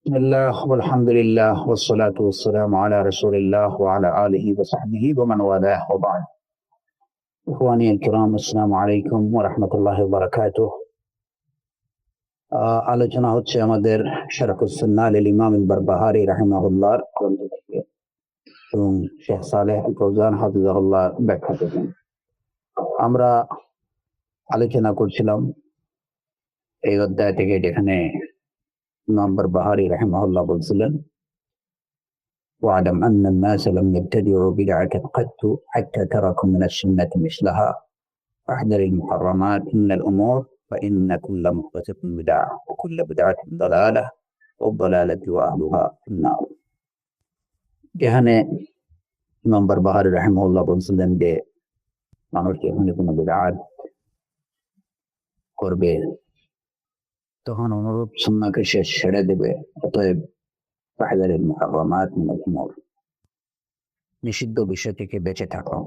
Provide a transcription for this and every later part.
بسم الله والحمد لله والصلاة والسلام على رسول الله وعلى آله وصحبه ومن والاه وبعد. إخواني الكرام، السلام عليكم ورحمة الله وبركاته. আলোচনা হচ্ছে আমাদের শারহুস সুন্নাহ লিল ইমাম আল বারবাহারি রাহিমাহুল্লাহর গ্রন্থ থেকে এবং শেখ সালেহ আল ফৌজান হাফিজাহুল্লাহ ব্যাখ্যা থেকে। আমরা আলোচনা করছিলাম এই অধ্যায় থেকে, যেখানে ইমাম বারবাহারি রাহিমাহুল্লাহ বলছিলেন, واعلم أن الناس لم يبتدعوا بدعة قط حتى تركوا من السنة مثلها واحذر المحرمات من الأمور فإن كل محدثة بدعة وكل بدعة ضلالة والضلالة وأهلها في النار. এখানে ইমাম বারবাহারি রাহিমাহুল্লাহ বলছিলেন যে মানুষ যখন কোনো বিদআত করবে তখন অনুরূপ সুন্নাহকে সে ছেড়ে দেবে। অতএব ফাহযার আল মুহাররামাত মিনাল উমুর, নিষিদ্ধ বিষয় থেকে বেঁচে থাকো।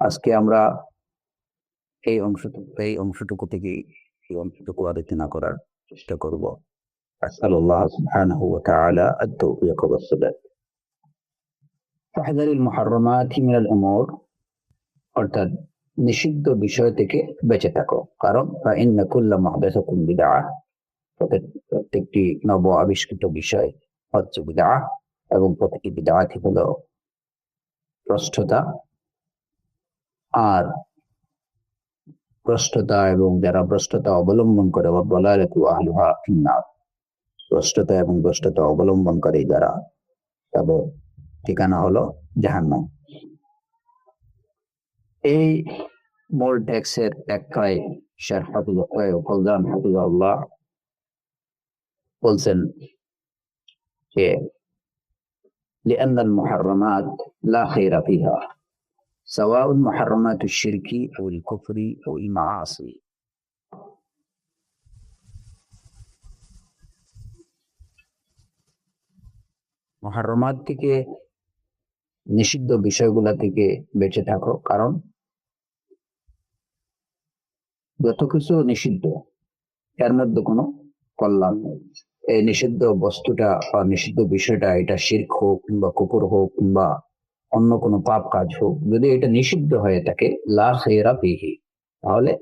আজকে আমরা এই অংশটুকু থেকে আলোচনা করার চেষ্টা করব। আসআলুল্লাহ সুবহানাহু ওয়া তাআলা আত-তাওফীক ওয়াস সাদাদ। ফাহযার আল মুহাররামাত মিনাল উমুর অর্থাৎ নিষিদ্ধ বিষয় থেকে বেঁচে থাকো, কারণ ফাইন্না কুল্লা মুহদাসাতিন বিদআহ, প্রত্যেকটি নব আবিষ্কৃত বিষয় হচ্ছে বিদআহ এবং প্রত্যেকটি বিদআত হলো ভ্রষ্টতা। আর ভ্রষ্টতা এবং যারা ভ্রষ্টতা অবলম্বন করে ওয়াদালালাতু আহলুহা ফিন্নার, ভ্রষ্টতা এবং ভ্রষ্টতা অবলম্বনকারী যারা, তাদের ঠিকানা হলো জাহান্নাম। এই মূল টেক্সটের ব্যাখ্যায় শেখ ফৌজান হাফিজাহুল্লাহ বলছেন যে لأن المحرمات لا خير فيها سواء محرمات الشرك أو الكفر أو المعاصي. মুহাররমাত থেকে, নিষিদ্ধ বিষয়গুলা থেকে বেঁচে থাকো, কারণ যত কিছু নিষিদ্ধ এর মধ্যে কোনো কল্যাণ নেই। এই নিষিদ্ধ বস্তুটা বা নিষিদ্ধ বিষয়টা, এটা শিরক হোক কিংবা কুফর হোক কিংবা অন্য কোনো পাপ কাজ হোক, যদি এটা নিষিদ্ধ হয়ে থাকে লা খায়রা ফিহি, তাহলে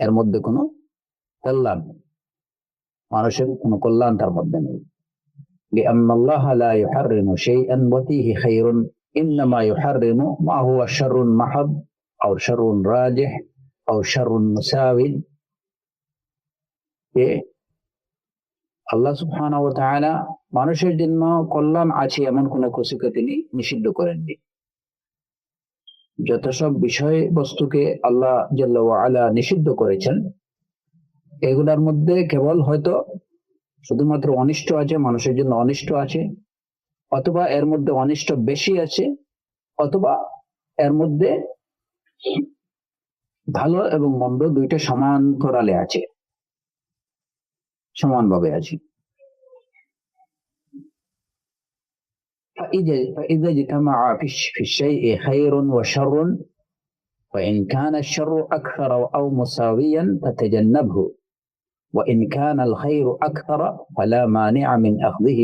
এর মধ্যে কোনো কল্যাণ নেই, মানুষের কোনো কল্যাণ তার মধ্যে নেই। লিআন্নাল্লাহ লা ইউহাররিমু শাইআন ওয়া ফীহি খায়রুন ইন্নামা ইউহাররিমু মা হুয়া শাররুন মাহাদ আও শাররুন রাজিহ আও শাররুন মুসাওয়িন। আল্লাহ সুবহানাহু ওয়া তাআলা মানুষের জন্য কল্যাণ আছে এমন কোন কিছুকে তিনি নিষিদ্ধ করেননি। যত সব বিষয় বস্তুকে আল্লাহ জাল্লা ওয়া আলা নিষিদ্ধ করেছেন, এগুলোর মধ্যে কেবল হয়তো শুধুমাত্র অনিষ্ট আছে, মানুষের জন্য অনিষ্ট আছে, অথবা এর মধ্যে অনিষ্ট বেশি আছে, অথবা এর মধ্যে ভালো এবং মন্দ দুইটা সমান করালে আছে, সমানভাবে আছে। فإذا اجتمع في الشيء خير وشر وإن كان الشر أكثر أو مساويا فتجنبه وإن كان الخير أكثر فلا مانع من أخذه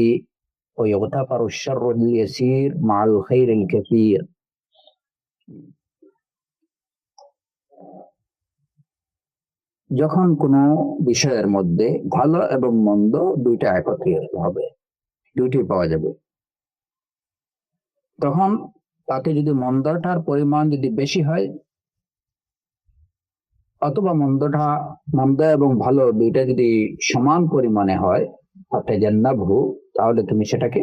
ويغتفر الشر اليسير مع الخير الكثير. যখন কোনো বিষয়ের মধ্যে ভালো এবং মন্দ দুইটা একত্রিত হবে, দুইটি পাওয়া যাবে, তখন তাতে যদি মন্দটার পরিমাণ যদি বেশি হয় অথবা মন্দ এবং ভালো দুইটা যদি সমান পরিমাণে হয়, ফাতাজান্নাবহু, তাহলে তুমি সেটাকে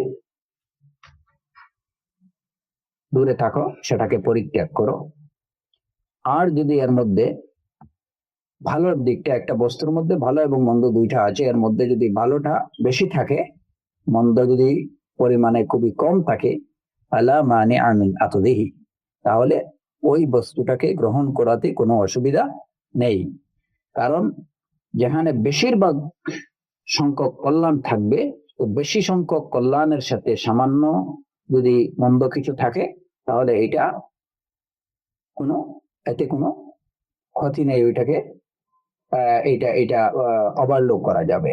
দূরে থাকো, সেটাকে পরিত্যাগ করো। আর যদি এর মধ্যে ভালোর দিকটা, একটা বস্তুর মধ্যে ভালো এবং মন্দ দুইটা আছে, এর মধ্যে যদি ভালোটা বেশি থাকে, মন্দ যদি পরিমাণে খুবই কম থাকে, আলা মানে আমিন আতদিহি, তাহলে ওই বস্তুটাকে গ্রহণ করাতে কোনো অসুবিধা নেই। কারণ যেখানে বেশিরভাগ সংখ্যক কল্যাণ থাকবে, তো বেশি সংখ্যক কল্যাণের সাথে সামান্য যদি মন্দ কিছু থাকে, তাহলে এতে কোনো ক্ষতি নেই, ওইটাকে এটা ওভারলোক করা যাবে।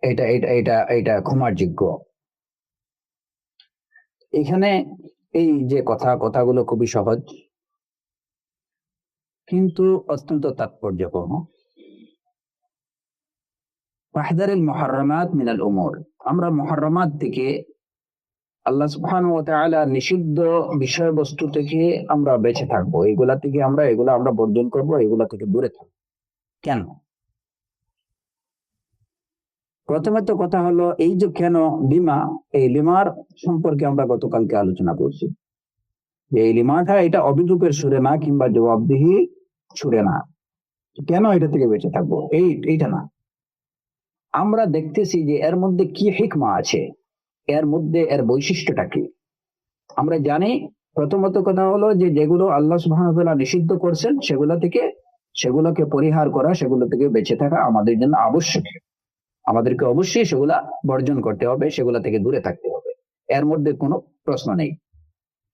এটা এটা এটা এটা ক্ষমার যোগ্য। এখানে এই যে কথাগুলো খুবই সহজ কিন্তু অত্যন্ত তাৎপর্যপূর্ণ। ওয়াহদারিল মুহাররামাত মিনাল উমুর, আমরা মুহাররামাত থেকে, আল্লাহ সুবহানাহু ওয়া তাআলা নিষিদ্ধ বিষয়বস্তু থেকে আমরা বেঁচে থাকবো, এগুলা আমরা বর্জন করব, এগুলা থেকে দূরে থাকবো। কেন? প্রথমে তো কথা হলো এই যে কেন লিমা, এই লিমার সম্পর্কে আমরা গতকালকে আলোচনা করছি। এই লিমাটা এটা অভিযোগের সুরে না কিংবা জবাবদিহি সুরে না। কেন এটা থেকে বেঁচে থাকবো এইটা না, আমরা দেখতেছি যে এর মধ্যে কি হিকমা আছে, এর মধ্যে এর বৈশিষ্ট্যটা কি। আমরা জানি প্রথমত কথা হলো যে যেগুলো আল্লাহ সুবহানাহু ওয়া তাআলা নিষিদ্ধ করছেন সেগুলোকে পরিহার করা, সেগুলো থেকে বেঁচে থাকা আমাদের জন্য আবশ্যক। আমাদেরকে অবশ্যই সেগুলা বর্জন করতে হবে, সেগুলা থেকে দূরে থাকতে হবে। এর মধ্যে কোনো প্রশ্ন নেই,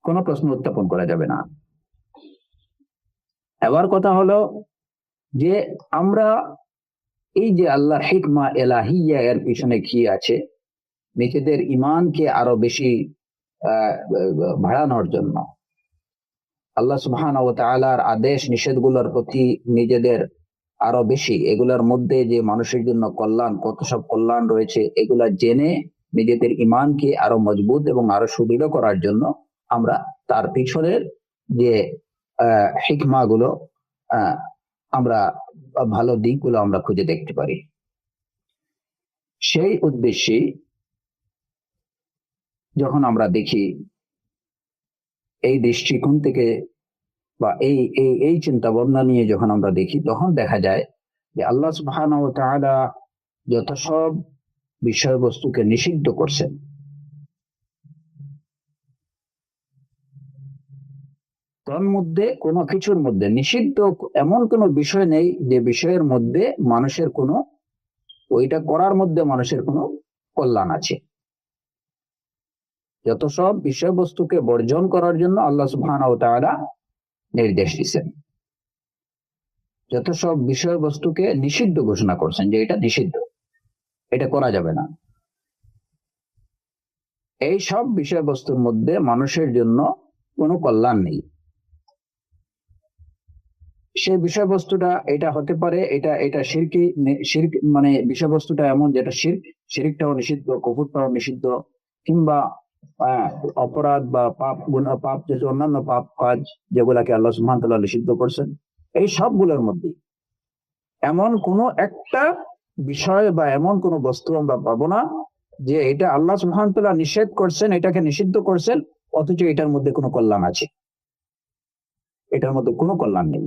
কোনো প্রশ্ন উত্থাপন করা যাবে না। এবার কথা হলো যে আমরা এই যে আল্লাহর হিকমা এলাহিয়া এর পিছনে কি আছে, নিজেদের ঈমানকে আরো বেশি বাড়ানোর জন্য, আল্লাহ সুবহানাহু ওয়া তাআলার আদেশ নিষেধগুলোর প্রতি নিজেদের আরো বেশি, এগুলোর মধ্যে যে মানুষের জন্য কল্যাণ, কত সব কল্যাণ রয়েছে, এগুলা জেনে নিজেদের ঈমানকে আরো মজবুত এবং আরো সুদৃঢ় করার জন্য আমরা তার পিছনের যে হিকমা গুলো, আমরা ভালো দিকগুলো আমরা খুঁজে দেখতে পারি। সেই উদ্দেশ্যে যখন আমরা দেখি এই দৃষ্টিকোণ থেকে বা এই এই এই চিন্তা ভাবনা নিয়ে যখন আমরা দেখি, তখন দেখা যায় যে আল্লাহ সুবহানাহু ওয়া তাআলা যত সব বিষয়বস্তুকে নিষিদ্ধ করছেন, তার মধ্যে কোনো কিছুর মধ্যে নিষিদ্ধ এমন কোনো বিষয় নেই যে বিষয়ের মধ্যে মানুষের কোনো, ওইটা করার মধ্যে মানুষের কোনো কল্যাণ আছে। যত সব বিষয়বস্তুকে বর্জন করার জন্য আল্লাহ সুবহানাহু ওয়া তাআলা নির্দেশ দিচ্ছেন, যত সব বিষয়বস্তুকে নিষিদ্ধ ঘোষণা করছেন যে এটা নিষিদ্ধ, এটা করা যাবে না। এই সব বিষয়বস্তুর মধ্যে মানুষের জন্য কোনো কল্যাণ নেই। সেই বিষয়বস্তুটা এটা হতে পারে, এটা এটা শিরক, মানে বিষয়বস্তুটা এমন যেটা শিরকটাও নিষিদ্ধ, কুফরটাও নিষিদ্ধ, কিংবা অপরাধ বা পাপ যে অন্যান্য পাপ কাজ যেগুলাকে আল্লাহ সুবহানাহু ওয়া তাআলা নিষিদ্ধ করছেন, এই সবগুলোর মধ্যে এমন কোনো একটা বিষয় বা এমন কোনো বস্তু আমরা পাবো না যে এটা আল্লাহ সুবহানাহু ওয়া তাআলা নিষেধ করছেন, এটাকে নিষিদ্ধ করছেন, অথচ এটার মধ্যে কোনো কল্যাণ আছে। এটার মধ্যে কোনো কল্যাণ নেই।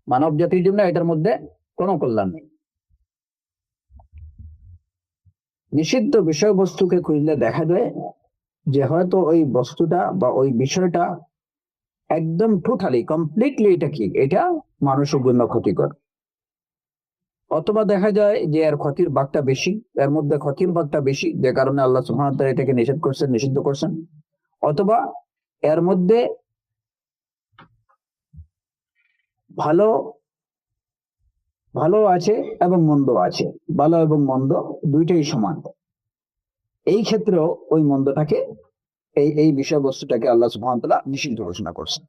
মানব জাতির জন্য এটার মধ্যে কোনো কল্যাণ নেই। নিষিদ্ধ বিষয়বস্তুকে খুঁজলে দেখা যায় যে হয়তো ওই বস্তুটা বা ওই বিষয়টা একদম টোটালি কমপ্লিটলি এটা কি, এটা মানুষের জন্য ক্ষতিকর, অথবা দেখা যায় যে এর ক্ষতির ভাগটা বেশি, এর মধ্যে ক্ষতির ভাগটা বেশি, যে কারণে আল্লাহ সুবহানাহু ওয়া তাআলা এটাকে নিষিদ্ধ করছেন, অথবা এর মধ্যে ভালো ভালো আছে এবং মন্দ আছে, ভালো এবং মন্দ দুইটাই সমান। এই ক্ষেত্রেও ওই মন্দটাকে, এই বিষয়বস্তুটাকে আল্লাহ সুবহানাহু ওয়া তাআলা নিষিদ্ধ ঘোষণা করছেন।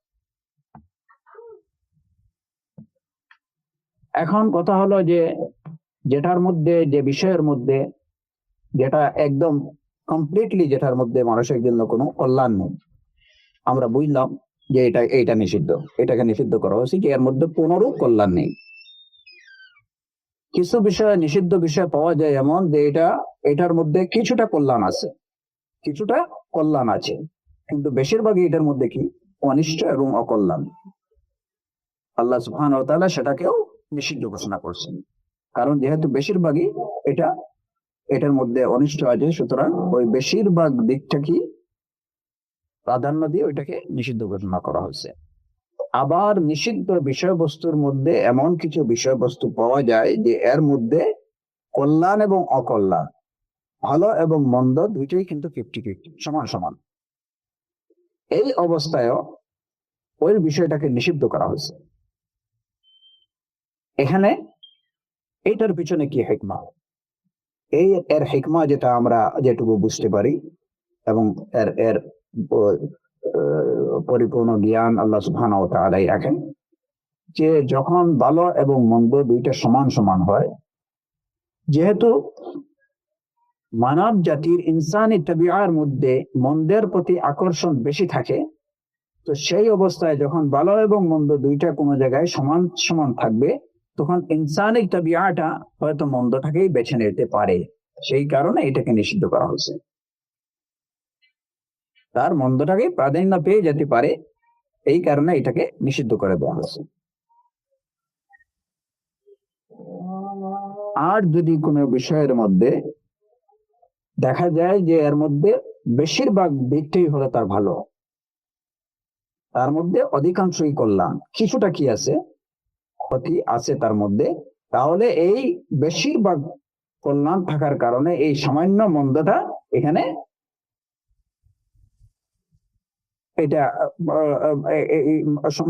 এখন কথা হলো যে যেটার মধ্যে, যে বিষয়ের মধ্যে, যেটা একদম কমপ্লিটলি, যেটার মধ্যে মানুষের জন্য কোনো কল্যাণ নেই, আমরা বুঝলাম যে এটা নিষিদ্ধ, এটাকে নিষিদ্ধ করা হয়েছে যে এর মধ্যে কোনোরূপ কল্যাণ নেই। কিছু বিষয়, নিষিদ্ধ বিষয় পাওয়া যায় এমন যে এটার মধ্যে কিছুটা কল্যাণ আছে, কিছুটা কল্যাণ আছে, কিন্তু বেশিরভাগই এটার মধ্যে কি অনিষ্ট এবং অকল্যাণ। আল্লাহ সুবহানাহু ওয়া তাআলা সেটাকেও নিষিদ্ধ ঘোষণা করছেন, কারণ যেহেতু বেশিরভাগই এটার মধ্যে অনিষ্ট আছে, সুতরাং ওই বেশিরভাগ দিকটা কি প্রাধান্য দিয়ে ওইটাকে নিষিদ্ধ ঘোষণা করা হয়েছে। আবার নিষিদ্ধ বিষয়বস্তুর মধ্যে এমন কিছু বিষয়বস্তু পাওয়া যায় যে এর মধ্যে কল্যাণ এবং অকল্যাণ, ভালো এবং মন্দ দুইটাই কিন্তু 50-50, সমান সমান। এই অবস্থায়ও ওই বিষয়টাকে নিষিদ্ধ করা হয়েছে। এখানে এইটার পিছনে কি হিকমা, এর হিকমা যেটা আমরা যেটুকু বুঝতে পারি এবং এর এর পরিপূর্ণ জ্ঞান আল্লাহ সুবহানাহু ওয়া তাআলাই রাখেন, যে যখন ভালো এবং মন্দ দুইটা সমান সমান হয়, যেহেতু মানব জাতির ইনসানি তাবিআর মধ্যে মন্দের প্রতি আকর্ষণ বেশি থাকে, তো সেই অবস্থায় যখন ভালো এবং মন্দ দুইটা কোনো জায়গায় সমান সমান থাকবে, তখন ইনসানি তাবিআটা হয়তো মন্দটাকেই বেছে নিতে পারে। সেই কারণে এটাকে নিষিদ্ধ করা হয়েছে, তার মন্দটাকে প্রাধান্য পেয়ে যেতে পারে, এই কারণে এটাকে নিষিদ্ধ করে দেওয়া হয়েছে। আর যদি কোনো বিষয়ের মধ্যে দেখা যায় যে এর মধ্যে বেশিরভাগ দিকটাই হলো তার ভালো, তার মধ্যে অধিকাংশই কল্যাণ, কিছুটা কি আছে, ক্ষতি আছে তার মধ্যে, তাহলে এই বেশিরভাগ কল্যাণ থাকার কারণে এই সামান্য মন্দটা এখানে এটা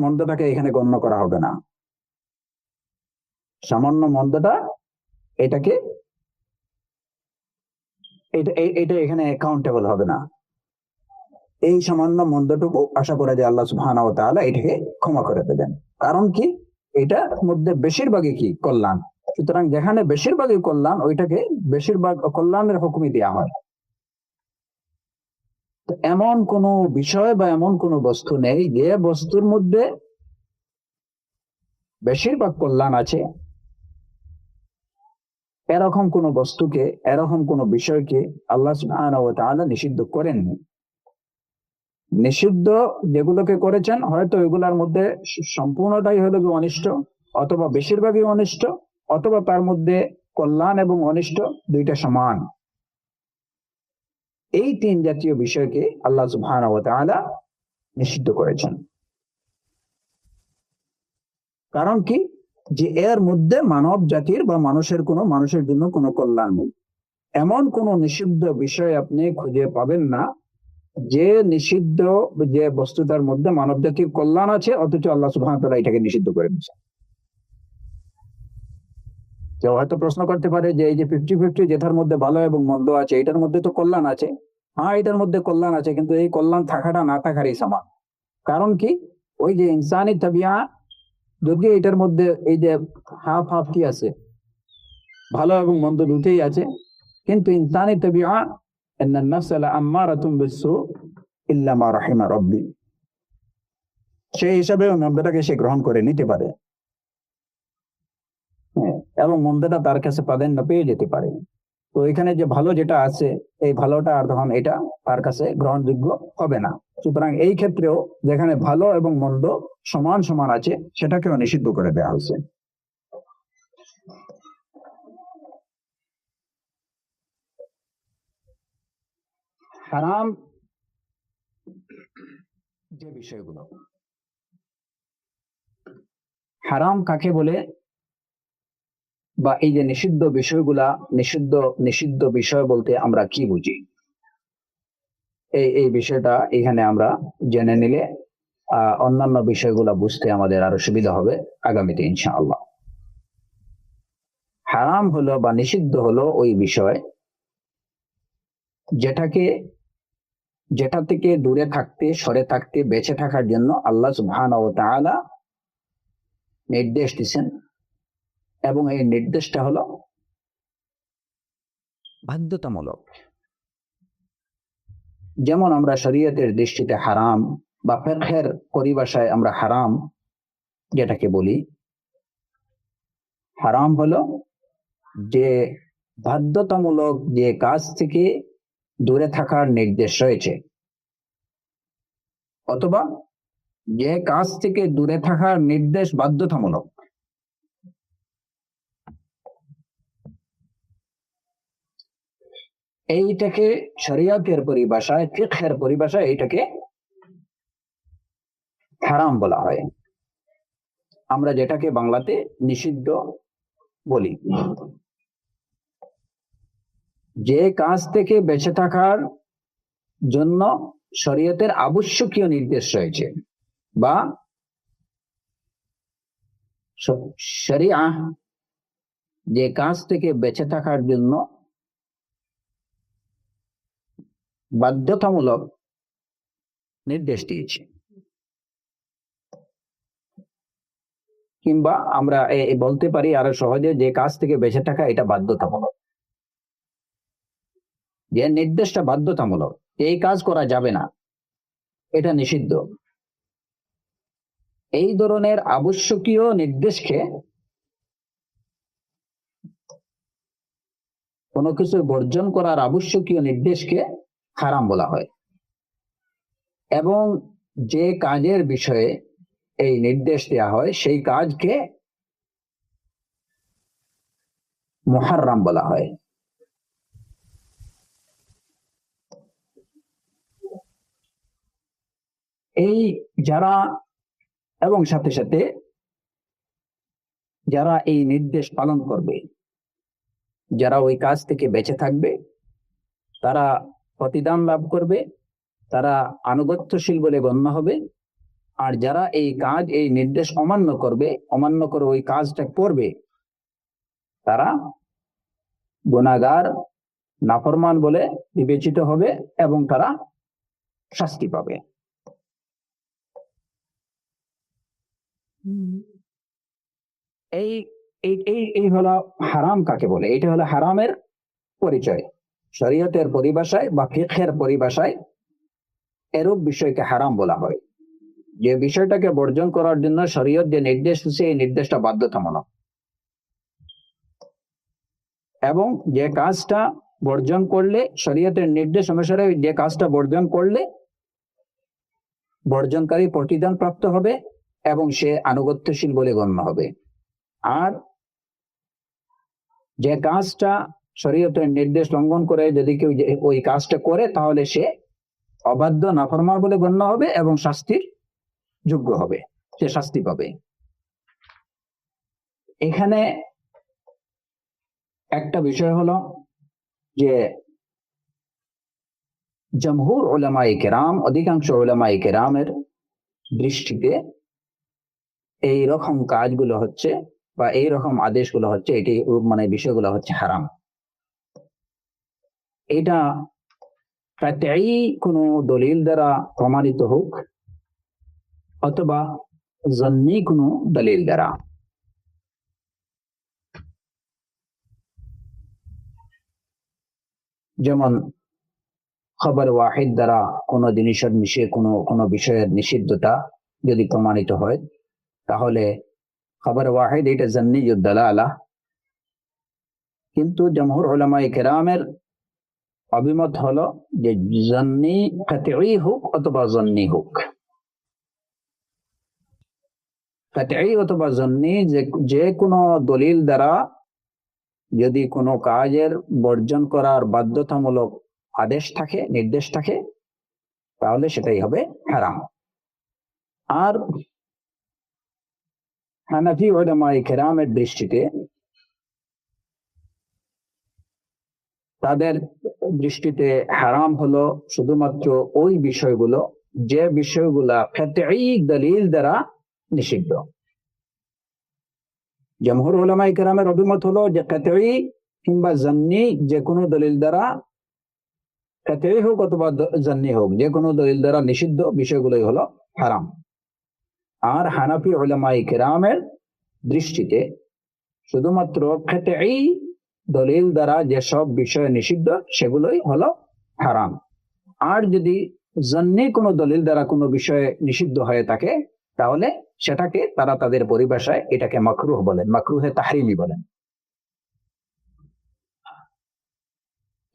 মন্দটাকে এখানে গণ্য করা হবে না। সামান্য মন্দটা এটাকে এটা এখানে অ্যাকাউন্টেবল হবে না। এই সামান্য মন্দটুকু আশা করা যায় আল্লাহ সুবহানাহু ওয়া তাআলা এটাকে ক্ষমা করে দেবেন। কারণ কি, এটার মধ্যে বেশিরভাগই কি কল্যাণ, সুতরাং যেখানে বেশিরভাগই কল্যাণ ওইটাকে বেশিরভাগ কল্যাণের হুকুমই দেওয়া হয়। তো এমন কোন বিষয় বা এমন কোন বস্তু নেই যে বস্তুর মধ্যে বেশিরভাগ কল্যাণ আছে, এরকম কোন বস্তুকে, এরকম কোন বিষয়কে আল্লাহ সুবহানাহু ওয়া তাআলা নিষিদ্ধ করেননি। নিষিদ্ধ যেগুলোকে করেছেন হয়তো এগুলার মধ্যে সম্পূর্ণটাই হলো অনিষ্ট, অথবা বেশিরভাগই অনিষ্ট, অথবা তার মধ্যে কল্যাণ এবং অনিষ্ট দুইটা সমান। এই তিন জাতীয় বিষয়কে আল্লাহ সুবহানাহু ওয়া তাআলা নিষিদ্ধ করেছেন। কারণ কি, যে এর মধ্যে মানব জাতির বা মানুষের জন্য কোনো কল্যাণ নেই। এমন কোন নিষিদ্ধ বিষয় আপনি খুঁজে পাবেন না যে নিষিদ্ধ, যে বস্তুটার মধ্যে মানব জাতির কল্যাণ আছে অথচ আল্লাহ সুবহানাহু ওয়া তাআলা এটাকে নিষিদ্ধ করে দিয়েছেন। কেউ হয়তো প্রশ্ন করতে পারে যে এই যে 50-50 যেটার মধ্যে ভালো এবং মন্দ আছে, এটার মধ্যে তো কল্যাণ আছে। হ্যাঁ, এটার মধ্যে কল্যাণ আছে, কিন্তু এই কল্যাণ থাকাটা না থাকারই সমান। কারণ কি, ওই যে ইনসানি তাবিয়া, যদি এটার মধ্যে এই যে হাফ হাফ কি আছে, ভালো এবং মন্দ দুটোই আছে, কিন্তু ইনসানি তাবিয়া ইন্নান নাফসা লাআম্মারাতুম বিসসু ইল্লা মা রাহিমা রাব্বি, সেই হিসাবে মন্দটাকে সে গ্রহণ করে নিতে পারে, এবং মন্দটা তার কাছে প্রাধান্য পেয়ে যেতে পারে। তো এখানে যে ভালো যেটা আছে, এই ভালোটা আর তখন এটা তার কাছে গ্রহণযোগ্য হবে না। সুতরাং এই ক্ষেত্রেও যেখানে ভালো এবং মন্দ সমান সমান আছে, সেটাকেও নিষিদ্ধ করে দেওয়া হয়েছে। হারাম যে বিষয়গুলো, হারাম কাকে বলে, বা এই যে নিষিদ্ধ বিষয়গুলা, নিষিদ্ধ বিষয় বলতে আমরা কি বুঝি, এই বিষয়টা এখানে আমরা জেনে নিলে অন্যান্য বিষয়গুলা বুঝতে আমাদের আরো সুবিধা হবে আগামীতে ইনশাআল্লাহ। হারাম হলো বা নিষিদ্ধ হলো ওই বিষয় যেটা থেকে দূরে থাকতে, সরে থাকতে, বেঁচে থাকার জন্য আল্লাহ সুবহানাহু ওয়া তাআলা নির্দেশ দিয়েছেন, এবং এই নির্দেশটা হলো বাধ্যতামূলক। যেমন আমরা শরীয়তের দৃষ্টিতে হারাম বা ফিকহের পরিভাষায় আমরা হারাম যেটাকে বলি, হারাম হলো যে বাধ্যতামূলক যে কাজ থেকে দূরে থাকার নির্দেশ রয়েছে, অথবা যে কাজ থেকে দূরে থাকার নির্দেশ বাধ্যতামূলক, এইটাকে শরীয়তের পরিভাষায়, ফিকহের পরিভাষায় এইটাকে হারাম বলা হয়। আমরা যেটাকে বাংলাতে নিষিদ্ধ বলি। যে কাজ থেকে বেঁচে থাকার জন্য শরীয়তের আবশ্যকীয় নির্দেশ রয়েছে, বা শরিয়া যে কাজ থেকে বেঁচে থাকার জন্য বাধ্যতামূলক নির্দেশ দিয়েছে, কিংবা আমরা বলতে পারি আরো সহজে যে কাজ থেকে বেঁচে থাকা এটা বাধ্যতামূলক, যে নির্দেশটা বাধ্যতামূলক, এই কাজ করা যাবে না, এটা নিষিদ্ধ। এই ধরনের আবশ্যকীয় নির্দেশকে, কোনো কিছু বর্জন করার আবশ্যকীয় নির্দেশকে হারাম বলা হয়। এবং যে কাজের বিষয়ে এই নির্দেশ দেওয়া হয় সেই কাজকে মুহাররাম বলা হয়। এই যারা, এবং সাথে সাথে যারা এই নির্দেশ পালন করবে, যারা ওই কাজ থেকে বেঁচে থাকবে, তারা প্রতিদান লাভ করবে, তারা আনুগত্যশীল বলে গণ্য হবে। আর যারা এই কাজ, এই নির্দেশ অমান্য করবে, অমান্য করে ওই কাজটা করবে, তারা গুনাহগার, নাফরমান বলে বিবেচিত হবে এবং তারা শাস্তি পাবে। এই এই এই হলো হারাম কাকে বলে। এটা হলো হারামের পরিচয়। শরীয়তের পরিভাষায় বা ফিকহের পরিভাষায় এরূপ বিষয়কে হারাম বলা হয়, যে বিষয়টাকে বর্জন করার জন্য শরীয়ত যে নির্দেশ দিচ্ছে এই নির্দেশটা বাধ্যতামূলক, এবং যে কাজটা বর্জন করলে, শরীয়তের নির্দেশ অনুসারে যে কাজটা বর্জন করলে বর্জনকারী প্রতিদান প্রাপ্ত হবে এবং সে আনুগত্যশীল বলে গণ্য হবে। আর যে কাজটা শরীয়তের নির্দেশ লঙ্ঘন করে যদি কেউ ওই কাজটা করে, তাহলে সে অবাধ্য, নাফরমান বলে গণ্য হবে এবং শাস্তির যোগ্য হবে, সে শাস্তি পাবে। এখানে একটা বিষয় হলো যে জমহুর উলামায়ে কেরাম, অধিকাংশ উলামায়ে কেরামের দৃষ্টিতে এই রকম কাজগুলো হচ্ছে, বা এই রকম আদেশগুলো হচ্ছে, এটি মানে বিষয়গুলো হচ্ছে হারাম। এটা কাতঈ কোনো দলিল দ্বারা প্রমাণিত হোক অথবা জন্নী কোনো দলিল দ্বারা। যেমন খবর ওয়াহিদ দ্বারা কোনো জিনিসের কোনো বিষয়ের নিষিদ্ধতা যদি প্রমাণিত হয়, তাহলে খবর ওয়াহিদ এটা জন্নী দালালা। কিন্তু জমহুর উলামায়ে কেরামের অভিমত হলো যে জন্নী কাতঈ হোক অথবা জন্নী হোক, কাতঈ অথবা জন্নী, যে কোনো দলিল দ্বারা যদি কোনো কাজের বর্জন করার বাধ্যতামূলক আদেশ থাকে, নির্দেশ থাকে, তাহলে সেটাই হবে হারাম। আর হানাফি উলামায়ে কেরামের দৃষ্টিতে, তাদের দৃষ্টিতে হারাম হলো শুধুমাত্র ওই বিষয়গুলো, যে বিষয়গুলা কাতঈ দলিল দ্বারা নিষিদ্ধ। জমহুর উলামায়ে কেরামের অভিমত হলো যে কাতঈ কিংবা জন্নী যে কোনো দলিল দ্বারা, কাতঈ হোক অথবা জন্নী হোক, যে কোনো দলিল দ্বারা নিষিদ্ধ বিষয়গুলোই হলো হারাম। আর হানাফি উলামায়ে কেরামের দৃষ্টিতে শুধুমাত্র কাতঈ দলিল দ্বারা যেসব বিষয় নিষিদ্ধ সেগুলোই হলো হারাম। আর যদি জন্নী কোনো দলিল দ্বারা কোনো বিষয়ে নিষিদ্ধ হয়ে থাকে, তাহলে সেটাকে তারা তাদের পরিভাষায় এটাকে মাকরুহ বলেন, মাকরুহে তাহরিমি বলেন।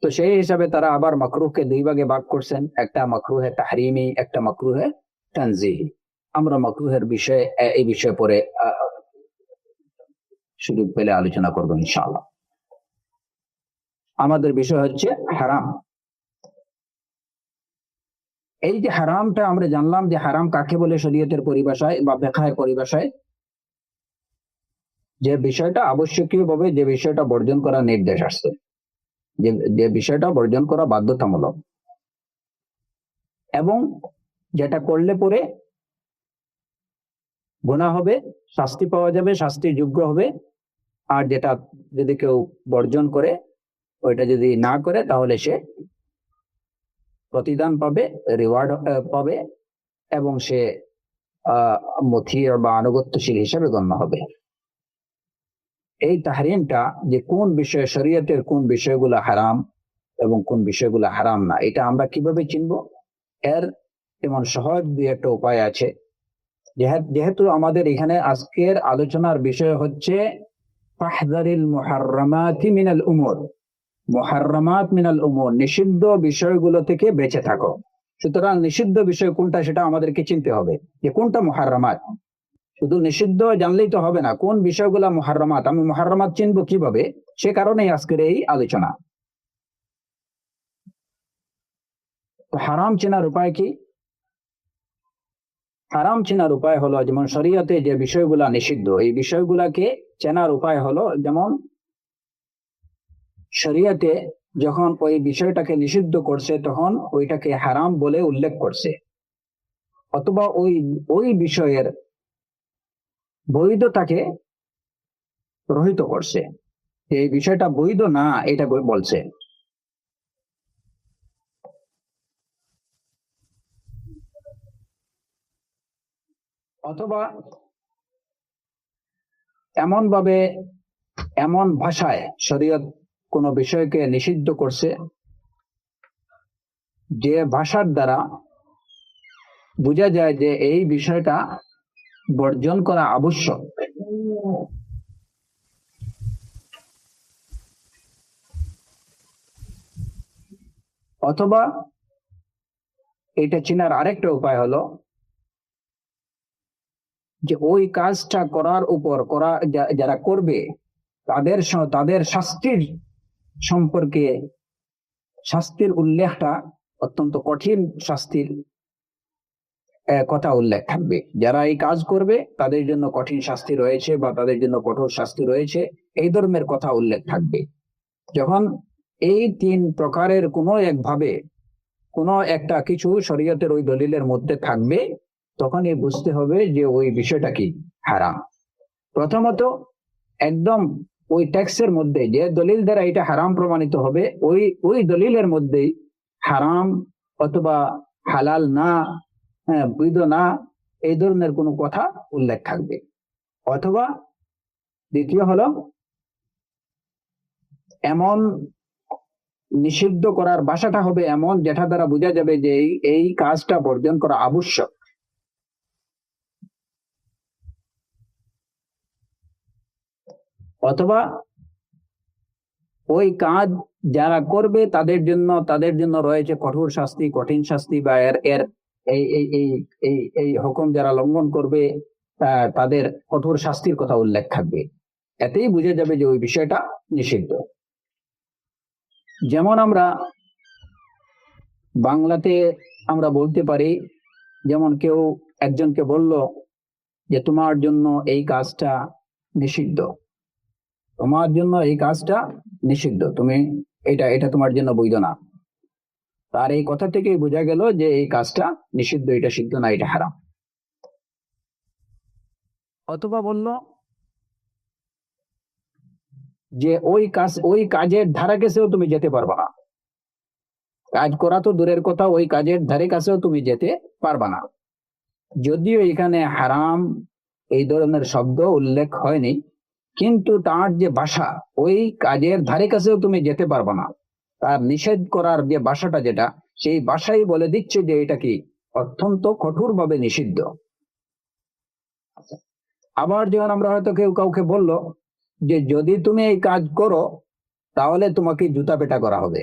তো সেই হিসাবে তারা আবার মাকরুহকে দুই ভাগে ভাগ করছেন, একটা মাকরুহে তাহরিমি, একটা মাকরুহে তানজিহি। আমরা মাকরুহের বিষয়ে, এই বিষয়ে পরে সুযোগ পেলে আলোচনা করবো ইনশাআল্লাহ। আমাদের বিষয় হচ্ছে হারাম। এই যে হারামটা আমরা জানলাম যে হারাম কাকে বলে শরীয়তের পরিভাষায় বা ফিকহের পরিভাষায়, যে বিষয়টা আবশ্যকীয় ভাবে যে বিষয়টা বর্জন করার নির্দেশ আসছে, যে বিষয়টা বর্জন করা বাধ্যতামূলক, এবং যেটা করলে পরে গুনাহ হবে, শাস্তি পাওয়া যাবে, শাস্তির যোগ্য হবে। আর যেটা যদি কেউ বর্জন করে, ওইটা যদি না করে, তাহলে সে প্রতিদান পাবে, রিওয়ার্ড পাবে, এবং সে মথি বা আনুগত্যশীল হিসেবে গণ্য হবে। এই তাহরিমটা যে কোন বিষয়ে, শরীয়তের কোন বিষয়গুলো হারাম এবং কোন বিষয়গুলো হারাম না, এটা আমরা কিভাবে চিনব? এর যেমন সহজ দুই একটা উপায় আছে। যেহেতু আমাদের এখানে আজকের আলোচনার বিষয় হচ্ছে ফাহযারিল মুহাররামাতি মিনাল উমুর, মুহাররামাত মিনাল উমুর, নিষিদ্ধ বিষয়গুলো থেকে বেঁচে থাকো। সুতরাং নিষিদ্ধ বিষয় কোনটা সেটা আমাদেরকে চিনতে হবে, যে কোনটা মুহাররামাত। শুধু নিষিদ্ধ জানলেই তো হবে না, কোন বিষয়গুলা মুহাররামাত, আমি মুহাররামাত চিনবো কিভাবে? সে কারণেই আজকের এই আলোচনা। তো হারাম চেনার উপায় কি? হারাম চেনার উপায় হলো, যেমন শরীয়তে যে বিষয়গুলা নিষিদ্ধ, এই বিষয়গুলাকে চেনার উপায় হলো, যেমন শরীয়তে যখন ওই বিষয়টাকে নিষিদ্ধ করছে তখন ওইটাকে হারাম বলে উল্লেখ করছে, অথবা ওই ওই বিষয়ের বৈধতাকে রহিত করছে, এই বিষয়টা বৈধ না এটা বলছে। অথবা এমন ভাবে, এমন ভাষায় শরীয়ত কোন বিষয়কে নিষিদ্ধ করছে যে ভাষার দ্বারা বোঝা যায় যে এই বিষয়টা বর্জন করা আবশ্যক। অথবা এটা চেনার আরেকটা উপায় হলো যে ওই কাজটা করার উপর যারা করবে তাদের শাস্তির সম্পর্কে, শাস্তির উল্লেখটা অত্যন্ত কঠিন শাস্তির কথা উল্লেখ থাকবে। যারা এই কাজ করবে তাদের জন্য কঠিন শাস্তি রয়েছে বা তাদের জন্য কঠোর শাস্তি রয়েছে, এই ধর্মের কথা উল্লেখ থাকবে। যখন এই তিন প্রকারের কোনো একভাবে কোনো একটা কিছু শরীয়তের ওই দলিলের মধ্যে থাকবে, তখনই বুঝতে হবে যে ওই বিষয়টা কি হারাম। প্রথমত, একদম ওই ট্যাক্সের মধ্যে যে দলিল দ্বারা এটা হারাম প্রমাণিত হবে, ওই ওই দলিলের মধ্যেই হারাম অথবা হালাল না, বৈধ না, এই ধরনের কোনো কথা উল্লেখ থাকবে। অথবা দ্বিতীয় হলো, এমন নিষিদ্ধ করার ভাষাটা হবে এমন যেটা দ্বারা বোঝা যাবে যে এই কাজটা বর্জন করা আবশ্যক। অথবা ওই কাজ যারা করবে তাদের জন্য রয়েছে কঠোর শাস্তি, কঠিন শাস্তি, বা এর এর এই এই এই এই এই হুকুম যারা লঙ্ঘন করবে তাদের কঠোর শাস্তির কথা উল্লেখ থাকবে। এতেই বুঝে যাবে যে ওই বিষয়টা নিষিদ্ধ। যেমন আমরা বাংলাতে আমরা বলতে পারি, যেমন কেউ একজনকে বলল যে তোমার জন্য এই কাজটা নিষিদ্ধ, তোমার জন্য এই কাজটা নিষিদ্ধ, তুমি এটা এটা তোমার জন্য বৈধ না। তার এই কথা থেকেই বোঝা গেল যে এই কাজটা নিষিদ্ধ, এটা সিদ্ধ না, এটা হারাম। অথবা বলল যে ওই কাজের ধারে কাছেও তুমি যেতে পারবা না, কাজ করা তো দূরের কথা, ওই কাজের ধারে কাছেও তুমি যেতে পারবা না। যদিও এখানে হারাম এই ধরনের শব্দ উল্লেখ হয়নি, কিন্তু তার যে ভাষা, ওই কাজের ধারে কাছেও তুমি যেতে পারবা না, তার নিষেধ করার যে ভাষাটা, যেটা সেই ভাষাই বলে দিচ্ছে যে এটা কি অত্যন্ত কঠোর ভাবে নিষিদ্ধ। আবার যখন আমরা হয়তো কেউ কাউকে বলল যে যদি তুমি এই কাজ করো তাহলে তোমাকে জুতা পেটা করা হবে,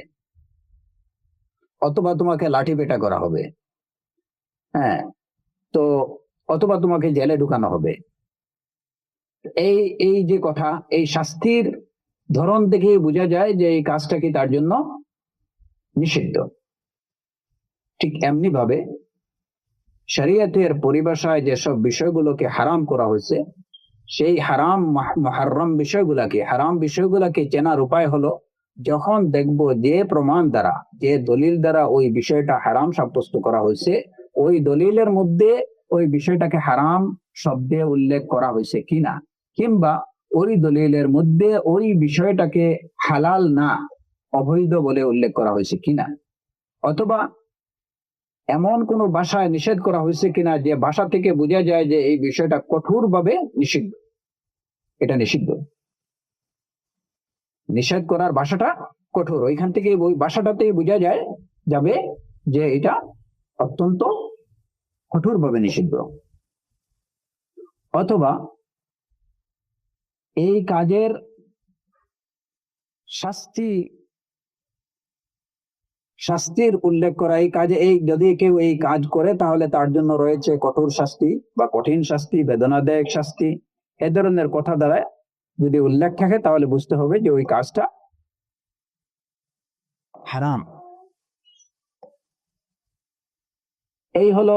অথবা তোমাকে লাঠি পেটা করা হবে, হ্যাঁ, তো অথবা তোমাকে জেলে ঢুকানো হবে, এই এই যে কথা, এই শাস্তির ধরন থেকে বোঝা যায় যে এই কাজটা কি তার জন্য নিষিদ্ধ। ঠিক এমনি ভাবে শরীয়তের পরিভাষায় যেসব বিষয়গুলোকে হারাম করা হয়েছে, সেই মুহাররম বিষয়গুলাকে চেনার উপায় হলো, যখন দেখব যে প্রমাণ দ্বারা, যে দলিল দ্বারা ওই বিষয়টা হারাম সাব্যস্ত করা হয়েছে, ওই দলিলের মধ্যে ওই বিষয়টাকে হারাম শব্দে উল্লেখ করা হয়েছে কিনা, কিংবা ওই দলিলের মধ্যে ওই বিষয়টাকে হালাল না অবৈধ বলে উল্লেখ করা হয়েছে কিনা, অথবা এমন কোন ভাষায় নিষেধ করা হয়েছে কিনা যে ভাষা থেকে বোঝা যায় যে এই বিষয়টা কঠোরভাবে নিষিদ্ধ। এটা নিষিদ্ধ, নিষেধ করার ভাষাটা কঠোর, ওইখান থেকে ওই ভাষাটাতেই বোঝা যায় যাবে যে এটা অত্যন্ত কঠোরভাবে নিষিদ্ধ। অথবা এই কাজের শাস্তির উল্লেখ করা, এই কাজে যদি কেউ এই কাজ করে তাহলে তার জন্য রয়েছে কঠোর শাস্তি বা কঠিন শাস্তি, বেদনাদায়ক শাস্তি, এ ধরনের কথা দ্বারা যদি উল্লেখ থাকে তাহলে বুঝতে হবে যে ওই কাজটা হারাম। এই হলো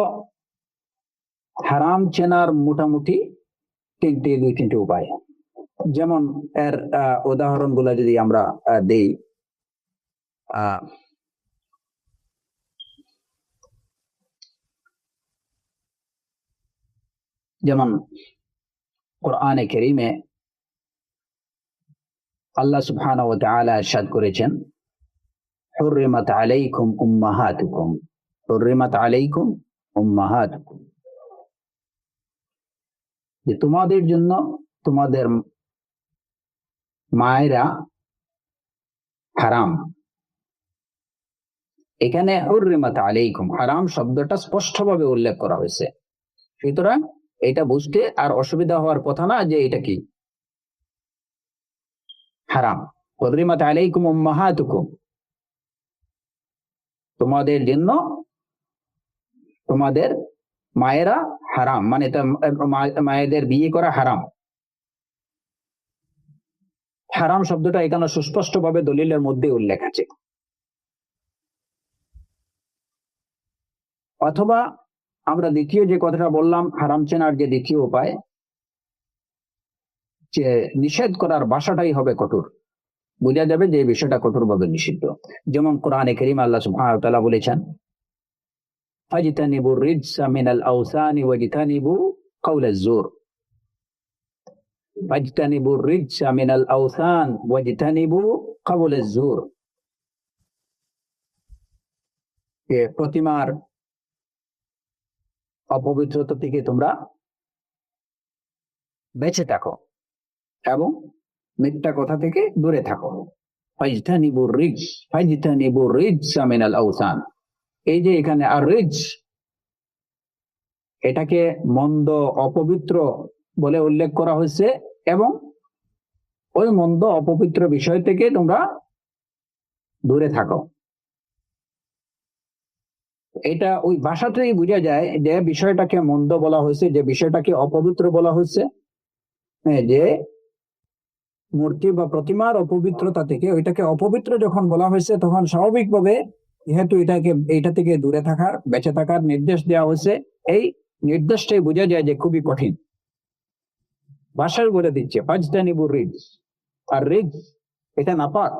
হারাম চেনার মোটামুটি দুই তিনটি উপায়। যেমন এর উদাহরণ গুলা যদি আমরা দেই, যেমন কোরআনে কারীমে আল্লাহ সুবহানাহু ওয়া তাআলা ইরশাদ করেছেন, হুররিমাত আলাইকুম উম্মাহাতুকুম, হুররিমাত আলাইকুম উম্মাহাতুকুম, যে তোমাদের জন্য তোমাদের মায়েরা হারাম। এখানে হুররিমাত আলাইকুম, হারাম শব্দটা স্পষ্টভাবে উল্লেখ করা হয়েছে, সুতরাং এটা বুঝতে আর অসুবিধা হওয়ার কথা না যে এটা কি হারাম। হুররিমাত আলাইকুম উম্মাহাতুকুম, তোমাদের জন্য তোমাদের মায়েরা হারাম, মানে মায়েদের বিয়ে করা হারাম। হারাম শব্দটা এখানে সুস্পষ্টভাবে দলিলের মধ্যে উল্লেখ আছে। অথবা আমরা দ্বিতীয় যে কথাটা বললাম, হারাম চেনার যে দ্বিতীয় উপায়, যে নিষেধ করার ভাষাটাই হবে কঠোর, বোঝা যাবে যে এই বিষয়টা কঠোরভাবে নিষিদ্ধ। যেমন কোরআনে কারীমে আল্লাহ সুবহানাহু ওয়া তাআলা বলেছেন, ফাজতানিবুর রিজসা মিনাল আওসানি ওয়াজতানিবু কাওলাজ জুর, ফাজতানিবুর রিজসা মিনাল আওসান ওয়াজতানিবু কাওলাজ জুর, যে প্রতিমার অপবিত্রতা থেকে তোমরা বেঁচে থাকো এবং মিথ্যা কথা থেকে দূরে থাকো। ফাজতানিবুর রিজস, ফাজতানিবুর রিজসা মিনাল আওসান, এই যে এখানে আর রিজ, এটাকে মন্দ অপবিত্র বলে উল্লেখ করা হয়েছে, এবং ওই মন্দ অপবিত্র বিষয় থেকে তোমরা দূরে থাকো। এটা ওই ভাষাতেই বোঝা যায় যে বিষয়টাকে মন্দ বলা হয়েছে, যে বিষয়টাকে অপবিত্র বলা হয়েছে, যে মূর্তি বা প্রতিমার অপবিত্রতা থেকে ওইটাকে অপবিত্র যখন বলা হয়েছে, তখন স্বাভাবিকভাবে যেহেতু এইটা থেকে দূরে থাকার, বেঁচে থাকার নির্দেশ দেওয়া হয়েছে, এই নির্দেশটাই বোঝা যায় যে খুবই কঠিন। ভাষায় বলে দিচ্ছে ফাজতানিবুর রিজ, আর রিজ এটা নাপাক,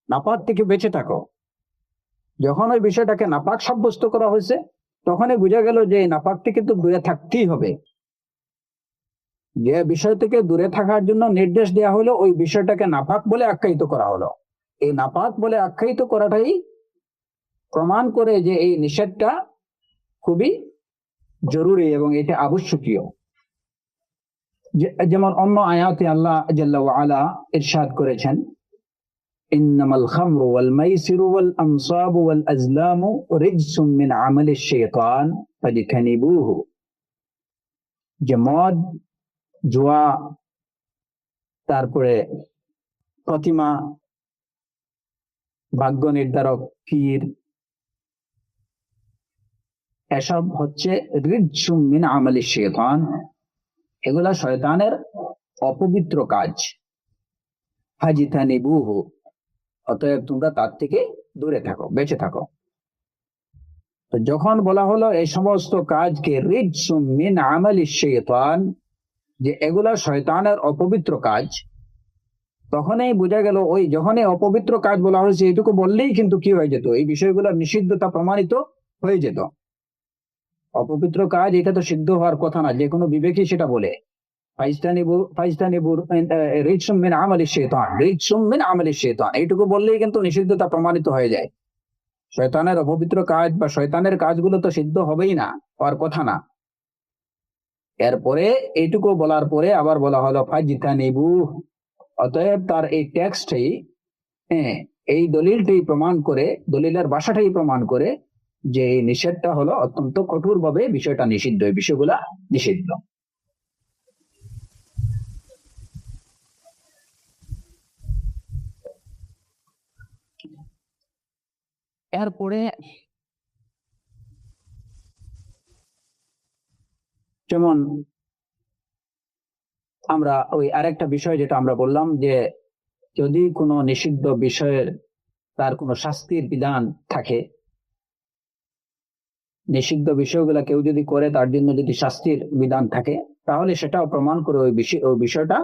নাপাক থেকে বেঁচে থাকো। যখন ওই বিষয়টাকে নাপাক সাব্যস্ত করা হয়েছে, তখনই বোঝা গেল যে এই নাপাক থেকে তো দূরে থাকতেই হবে। যে বিষয় থেকে দূরে থাকার জন্য নির্দেশ দেওয়া হলো, ওই বিষয়টাকে নাপাক বলে আখ্যায়িত করা হলো। এই নাপাক বলে আখ্যায়িত করাটাই প্রমাণ করে যে এই নিষেধটা খুবই জরুরি এবং এটা আবশ্যকীয়। যেমন অন্য আয়াতে আল্লাহ জাল্লা ওয়া আলা ইরশাদ করেছেন, ইন্নামাল খামরু ওয়াল মাইসিরু ওয়াল আনসাবু ওয়াল আজলামু রিজসুম মিন আমালিশ শাইতান ফাজতানিবুহু, যে মদ, জুয়া, তারপরে প্রতিমা, ভাগ্য নির্ধারক পীর, এসব হচ্ছে রিজসুম মিন আমালিশ শাইতান, এগুলা শয়তানের অপবিত্র কাজ। ফাজতানিবুহু, অতএব তোমরা তার থেকে দূরে থাকো, বেঁচে থাকো। তো যখন বলা হলো এই সমস্ত কাজকে রিজসুম মিন আমালিশ শাইতান, যে এগুলা শয়তানের অপবিত্র কাজ, তখনই বোঝা গেল ওই যখনই অপবিত্র কাজ বলা হয়েছে, এইটুকু বললেই কিন্তু কি হয়ে যেত, এই বিষয়গুলোর নিষিদ্ধতা প্রমাণিত হয়ে যেত। অপবিত্র কাজ এটা তো সিদ্ধ হওয়ার কথা না, যে কোনো বিবেকই সেটা বলে। রিজসুম মিন আমালি শাইতান, রিজসুম মিন আমালি শাইতান, এইটুকু বললেই কিন্তু নিষিদ্ধতা প্রমাণিত হয়ে যায়। শয়তানের অপবিত্র কাজ বা শয়তানের কাজগুলো তো সিদ্ধ হবেই না, হওয়ার কথা না। এরপরে এইটুকু বলার পরে আবার বলা হলো ফাজতানিবু। অতএব তার এই টেক্সটই, হ্যাঁ, এই দলিলটাই প্রমাণ করে, দলিলের ভাষাটাই প্রমাণ করে যে এই নিষেধটা হলো অত্যন্ত কঠোর ভাবে বিষয়টা নিষিদ্ধ, এই বিষয়গুলা নিষিদ্ধ। এরপরে যেমন আমরা ওই আরেকটা বিষয় যেটা আমরা বললাম, যে যদি কোনো নিষিদ্ধ বিষয়ের তার কোনো শাস্তির বিধান থাকে, নিষিদ্ধ বিষয়গুলা কেউ যদি করে তার জন্য যদি শাস্তির বিধান থাকে, তাহলে সেটাও প্রমাণ করে ওই বিষয়টা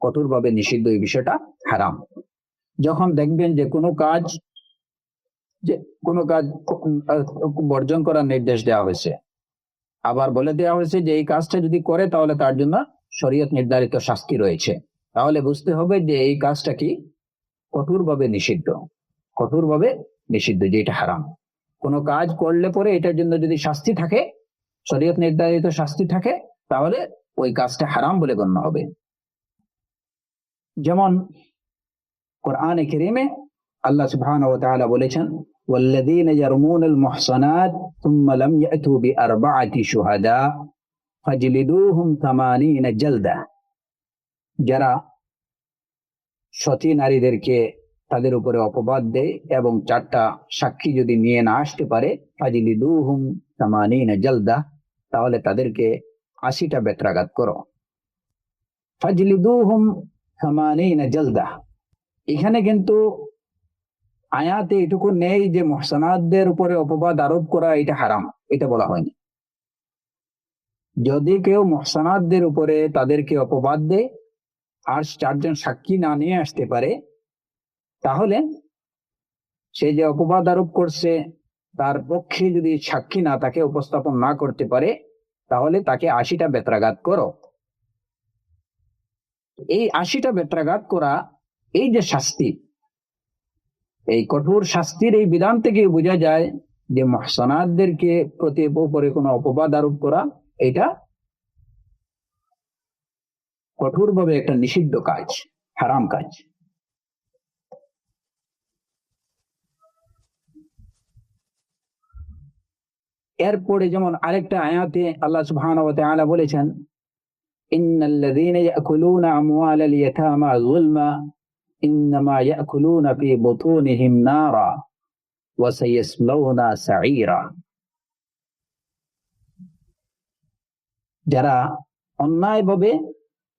কঠোরভাবে নিষিদ্ধ, এই বিষয়টা হারাম। যখন দেখবেন যে কোনো কাজ বর্জন করার নির্দেশ দেওয়া হয়েছে, আবার বলে দেওয়া হয়েছে যে এই কাজটা যদি করে তাহলে তার জন্য শরীয়ত নির্ধারিত শাস্তি রয়েছে, তাহলে বুঝতে হবে যে এই কাজটা কি কঠোরভাবে নিষিদ্ধ, কঠোরভাবে নিষিদ্ধ, যে এটা হারাম। কোনো কাজ করলে পরে এটার জন্য যদি শাস্তি থাকে, শরীয়ত নির্ধারিত শাস্তি থাকে, তাহলে ওই কাজটা হারাম বলে গণ্য হবে। যেমন কোরআনে কারীমে আল্লাহ সুবহানাহু ওয়া তাআলা বলেছেন, ওয়াল্লাযীনা ইয়ারমুনাল মুহসানাত সুম্মা লাম ইয়াতু বিআরবাআতি শুহাদা ফাজলিদুহুম 80 জালদা। যারা সতী নারীদেরকে তাদের উপরে অপবাদ দেয় এবং 4টা সাক্ষী যদি নিয়ে না আসতে পারে, ফাজলিদুহুম 80 জালদা, তাহলে তাদেরকে 80টা বেত্রাঘাত করো। ফাজলিদুহুম 80 জালদা, এখানে কিন্তু আয়াতে এটুকু নেই যে মুহসানাতদের উপরে অপবাদ আরোপ করা এটা হারাম, এটা বলা হয়নি। যদি কেউ মুহসানাতদের উপরে তাদেরকে অপবাদ দেয় আর 4জন সাক্ষী না নিয়ে আসতে পারে, তাহলে সে যে অপবাদ আরোপ করছে তার পক্ষে যদি সাক্ষী না তাকে উপস্থাপন না করতে পারে, তাহলে তাকে 80টা বেত্রাঘাত করো। এই 80টা বেত্রাঘাত করা, এই যে শাস্তি, এই কঠোর শাস্তির এই বিধান থেকে বোঝা যায় যে মুহসানাতদেরকে প্রতি উপরে কোনো অপবাদ আরোপ করা এটা কঠোরভাবে একটা নিষিদ্ধ কাজ, হারাম কাজ। এরপরে যেমন আরেকটা আয়াতে আল্লাহ সুবহানাহু ওয়া তাআলা বলেছেন, ইন্নাল্লাযীনা ইয়াকুলুনা আমওয়ালাল ইয়াতামা যুলমা ইন্নামা ইয়াকুলুনা ফি বুতুনিহিম নারা ওয়া সায়াসলাউনা সাঈরা। যারা অন্যায়ভাবে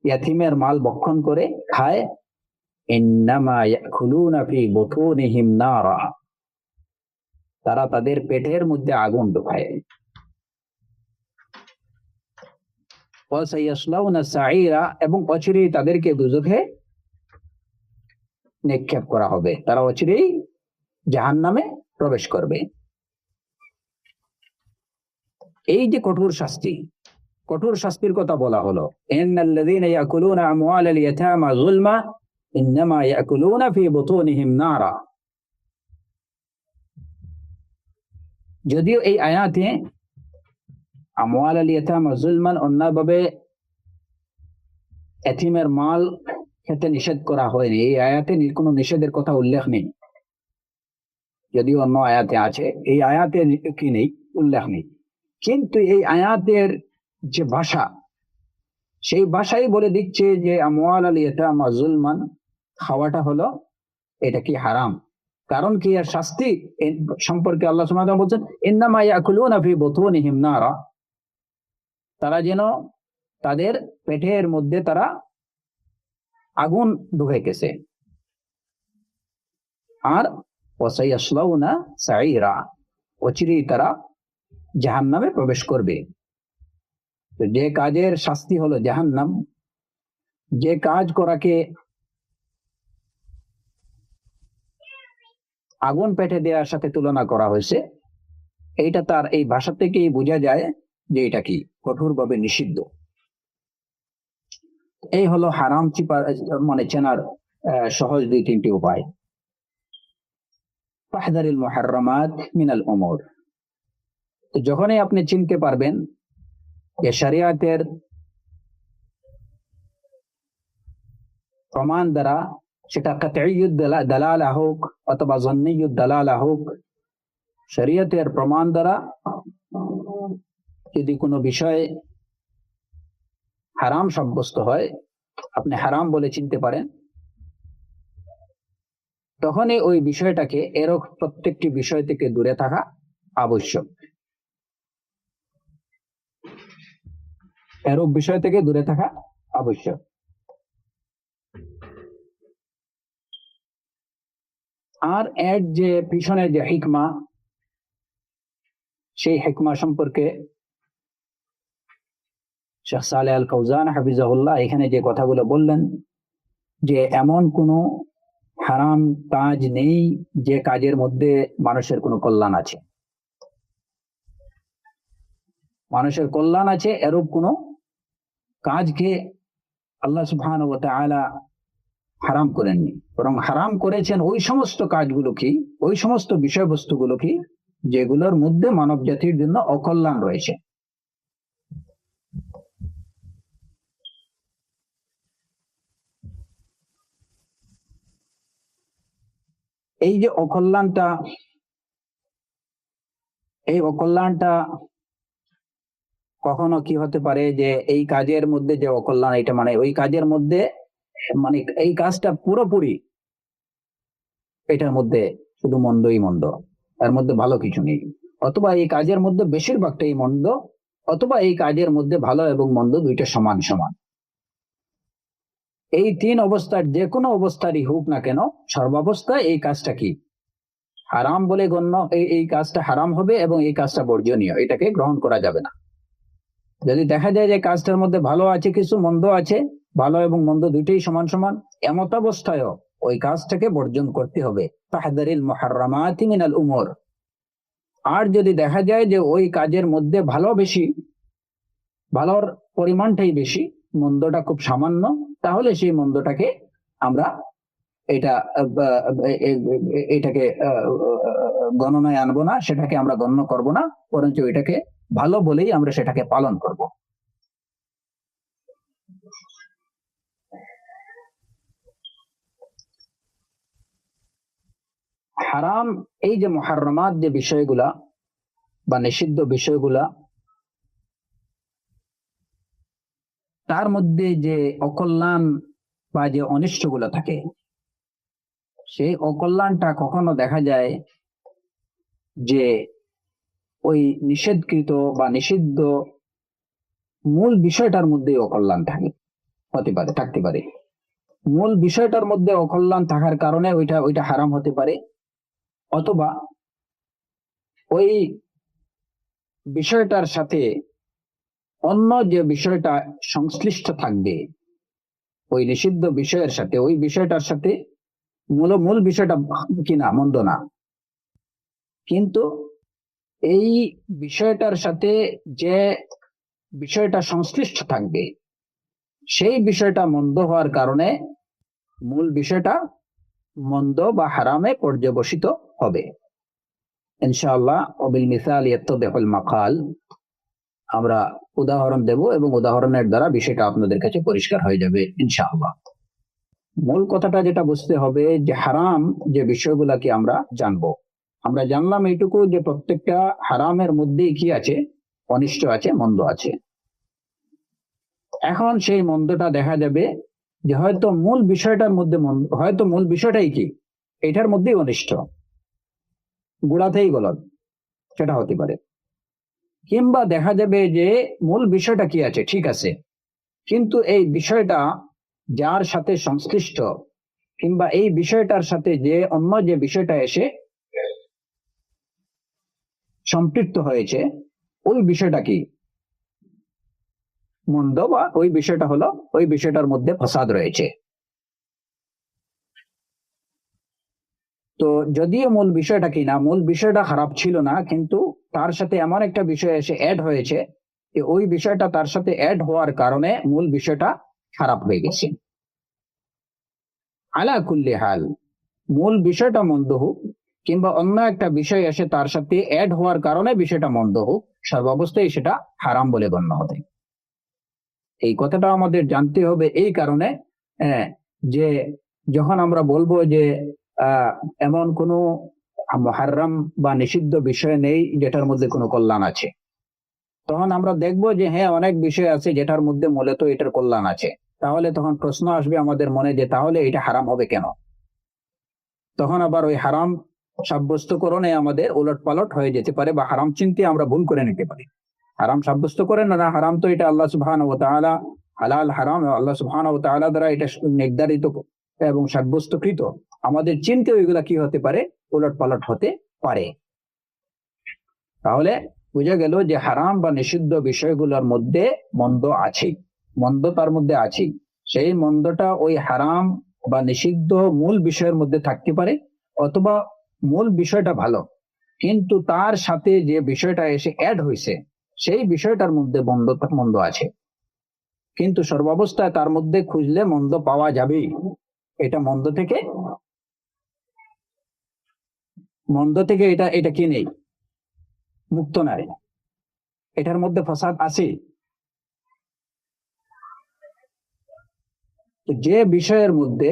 ইয়াতীমের মাল ভক্ষণ করে খায়, ইন্নামা ইয়াকুলুনা ফি বুতুনিহিম নারা, তারা তাদের পেটের মধ্যে আগুন ঢোকায়। ওয়া সায়াসলাউনা সাঈরা, এবং অচিরেই তাদেরকে দোজখে নিক্ষেপ করা হবে, তারা অচিরেই জাহান্নামে প্রবেশ করবে। এই যে কঠোর শাস্তি, কঠোর শাস্তির কথা বলা হলো, ইন্নাল্লাযীনা ইয়াকুলুনা আমওয়ালাল ইয়াতামা যুলমা ইন্নামা ইয়াকুলুনা ফি বুতুনিহিম নারা। যদিও এই আয়াতে আমওয়ালাল ইয়াতামা যুলমান অন্যায়ভাবে এতিমের মাল খেতে নিষেধ করা হয়নি, এই আয়াতে কোনো নিষেধের কথা উল্লেখ নেই। যদিও অন্য আয়াতে আছে, এই আয়াতে কি নেই, উল্লেখ নেই। কিন্তু এই আয়াতের যে ভাষা, সেই ভাষাই বলে দিচ্ছে যে আমওয়ালাল ইয়াতামা যুলমান খাওয়াটা হলো এটা কি হারাম। কারণ কি, এর শাস্তি সম্পর্কে আল্লাহ সুবহানাহু ওয়া তাআলা বলছেন, ইন্নামা ইয়াকুলুনা ফি বুতুনিহিম নারা, তারা যেন তাদের পেটের মধ্যে তারা আগুন ঢুকাইতেছে। আর ওয়া সায়াসলাউনা সাঈরা, অচিরেই তারা জাহান্নামে প্রবেশ করবে। তো যে কাজের শাস্তি হলো জাহান্নাম, যে কাজ করাকে আগুন পেটে দেওয়ার সাথে তুলনা করা হয়েছে, এইটা তার এই ভাষা থেকেই বোঝা যায় যে এটা কি কঠোরভাবে নিষিদ্ধ। এই হলো হারাম মানে চেনার সহজ 2-3টি উপায়। ফাহদারিল মুহাররামাত মিনাল উমুর। তো যখনই আপনি চিনতে পারবেন যে শরিয়াতের প্রমাণ দ্বারা, সেটা কাতঈয়ুদ দালালা হোক অথবা যন্নিয়ুদ দালালা হোক, শরিয়তের প্রমাণ দ্বারা যদি কোনো বিষয় হারাম সাব্যস্ত হয়, আপনি হারাম বলে চিনতে পারেন, তখনই ওই বিষয়টাকে এরকম প্রত্যেকটি বিষয় থেকে দূরে থাকা আবশ্যক। এরূপ বিষয় থেকে দূরে থাকা আবশ্যক। আর এর যে পিছনে যে হিকমা, সেই হিকমা সম্পর্কে শেখ সালেহ আল ফৌজান হাফিজাহুল্লাহ এখানে যে কথাগুলো বললেন, যে এমন কোনো হারাম কাজ নেই যে কাজের মধ্যে মানুষের কোনো কল্যাণ আছে। মানুষের কল্যাণ আছে এরূপ কোনো কাজকে আল্লাহ সুবহানাহু ওয়া তাআলা হারাম করেননি, বরং হারাম করেছেন ওই সমস্ত কাজগুলো কি, ওই সমস্ত বিষয়বস্তুগুলো কি যেগুলোর মধ্যে মানব জাতির জন্য অকল্যাণ রয়েছে। এই যে অকল্যাণটা, এই অকল্যাণটা কখনো কি হতে পারে যে এই কাজের মধ্যে যে অকল্যাণ, এটা মানে ওই কাজের মধ্যে, মানে এই কাজটা পুরোপুরি এটার মধ্যে শুধু মন্দই মন্দ, এর মধ্যে ভালো কিছু নেই, অথবা এই কাজের মধ্যে বেশিরভাগটাই মন্দ, অথবা এই কাজের মধ্যে ভালো এবং মন্দ দুইটা সমান সমান। এই 3 অবস্থার যে কোনো অবস্থারই হোক না কেন, সর্বাবস্থায় এই কাজটা কি হারাম বলে গণ্য, এই কাজটা হারাম হবে এবং এই কাজটা বর্জনীয়, এটাকে গ্রহণ করা যাবে না। যদি দেখা যায় যে কাজটার মধ্যে ভালো আছে কিছু, মন্দ আছে, ভালো এবং মন্দ দুইটাই সমান সমান, এমত অবস্থায়ও ওই কাজটাকে বর্জন করতে হবে। ফাহদারিল মুহাররামাতি মিনাল উমুর। আর যদি দেখা যায় যে ওই কাজের মধ্যে ভালো বেশি, ভালোর পরিমাণটাই বেশি, মন্দটা খুব সামান্য, তাহলে সেই মন্দটাকে আমরা এটাকে গণনায় আনবো না, সেটাকে আমরা গণ্য করব না, বরঞ্চ এটাকে ভালো বলেই আমরা সেটাকে পালন করব। হারাম, এই যে মুহাররামাত যে বিষয়গুলা বা নিষিদ্ধ বিষয়গুলা, তার মধ্যে যে অকল্যাণ বা যে অনিষ্টগুলো থাকে, সেই অকল্যাণটা কখনো দেখা যায় যে ওই নিষেধকৃত বা নিষিদ্ধ মূল বিষয়টার মধ্যে অকল্যাণ থাকতে পারে। মূল বিষয়টার মধ্যে অকল্যাণ থাকার কারণে ওইটা হারাম হতে পারে, অথবা ওই বিষয়টার সাথে অন্য যে বিষয়টা সংশ্লিষ্ট থাকবে, ওই নিষিদ্ধ বিষয়ের সাথে, ওই বিষয়টার সাথে মূল বিষয়টা কিনা মন্দ না, কিন্তু এই বিষয়টার সাথে যে বিষয়টা সংশ্লিষ্ট থাকবে, সেই বিষয়টা মন্দ হওয়ার কারণে মূল বিষয়টা মন্দ বা হারামে পর্যবসিত হবে। ইনশাআল্লাহ ওবিল মিসাল ইয়াত্তাদিহুল মাকাল, আমরা উদাহরণ দেব এবং উদাহরণের দ্বারা বিষয়টা আপনাদের কাছে পরিষ্কার হয়ে যাবে ইনশাআল্লাহ। মূল কথাটা যেটা বুঝতে হবে যে হারাম যে বিষয়গুলাকে আমরা জানবো, আমরা জানলাম এইটুকু যে প্রত্যেকটা হারামের মধ্যেই কি আছে, অনিষ্ট আছে, মন্দ আছে। এখন সেই মন্দটা দেখা যাবে যে হয়তো মূল বিষয়টার মধ্যে হয়তো মূল বিষয়টাই কি এটার মধ্যেই অনিষ্ট, গোড়াতেই গলদ, সেটা হতে পারে। কিংবা দেখা যাবে যে মূল বিষয়টা কি আছে ঠিক আছে, কিন্তু এই বিষয়টা যার সাথে সংশ্লিষ্ট, কিংবা এই বিষয়টার সাথে যে অন্য যে বিষয়টা এসে সম্পৃক্ত হয়েছে, ওই বিষয়টা কি মন্দ, বা ওই বিষয়টা হলো ওই বিষয়টার মধ্যে ফাসাদ রয়েছে। তো যদিও মূল বিষয়টা কি না, মূল বিষয়টা খারাপ ছিল না, কিন্তু তার সাথে এমন একটা বিষয় এসে অ্যাড হয়েছে ওই বিষয়টা তার সাথে অ্যাড হওয়ার কারণে মূল বিষয়টা খারাপ হয়ে গেছে। আলা কুল্লি হাল, মূল বিষয়টা মন্দ হোক কিংবা অন্য একটা বিষয় এসে তার সাথে অ্যাড হওয়ার কারণে বিষয়টা মন্দ হোক, সর্বাবস্থায় সেটা হারাম বলে গণ্য হবে। এই কথাটা আমাদের জানতে হবে এই কারণে যে যখন আমরা বলবো যে এমন কোনো মুহাররম বা নিষিদ্ধ বিষয় নেই যেটার মধ্যে কোনো কল্যাণ আছে, তখন আমরা দেখবো যে হ্যাঁ, অনেক বিষয় আছে যেটার মধ্যে মূলত এটার কল্যাণ আছে। তাহলে তখন প্রশ্ন আসবে আমাদের মনে যে তাহলে এটা হারাম হবে কেন? তখন আবার ওই হারাম সাব্যস্তকরণে আমাদের ওলট পালট হয়ে যেতে পারে, বা হারাম চিন্তে আমরা ভুল করে নিতে পারি। হারাম সাব্যস্ত করেন না, হারাম তো এটা আল্লাহ সুবহানাহু ওয়া তাআলা, হালাল হারাম আল্লাহ সুবহানাহু ওয়া তাআলা দ্বারা এটা নির্ধারিত এবং সাব্যস্তকৃত। আমাদের চিন্তে ওইগুলা কি হতে পারে? ওলট পালট হতে পারে। তাহলে বোঝা গেল যে হারাম বা নিষিদ্ধ বিষয়গুলোর মধ্যে মন্দ আছে, মন্দ তার মধ্যে আছে। সেই মন্দটা ওই হারাম বা নিষিদ্ধ মূল বিষয়ের মধ্যে থাকতে পারে, অথবা মূল বিষয়টা ভালো কিন্তু তার সাথে যে বিষয়টা এসে অ্যাড হয়েছে সেই বিষয়টার মধ্যে মন্দ আছে। কিন্তু সর্বাবস্থায় তার মধ্যে খুঁজলে মন্দ পাওয়া যাবেই। এটা মন্দ থেকে এটা কি নেই, মুক্ত নয়, এটার মধ্যে ফাসাদ আছে। যে বিষয়ের মধ্যে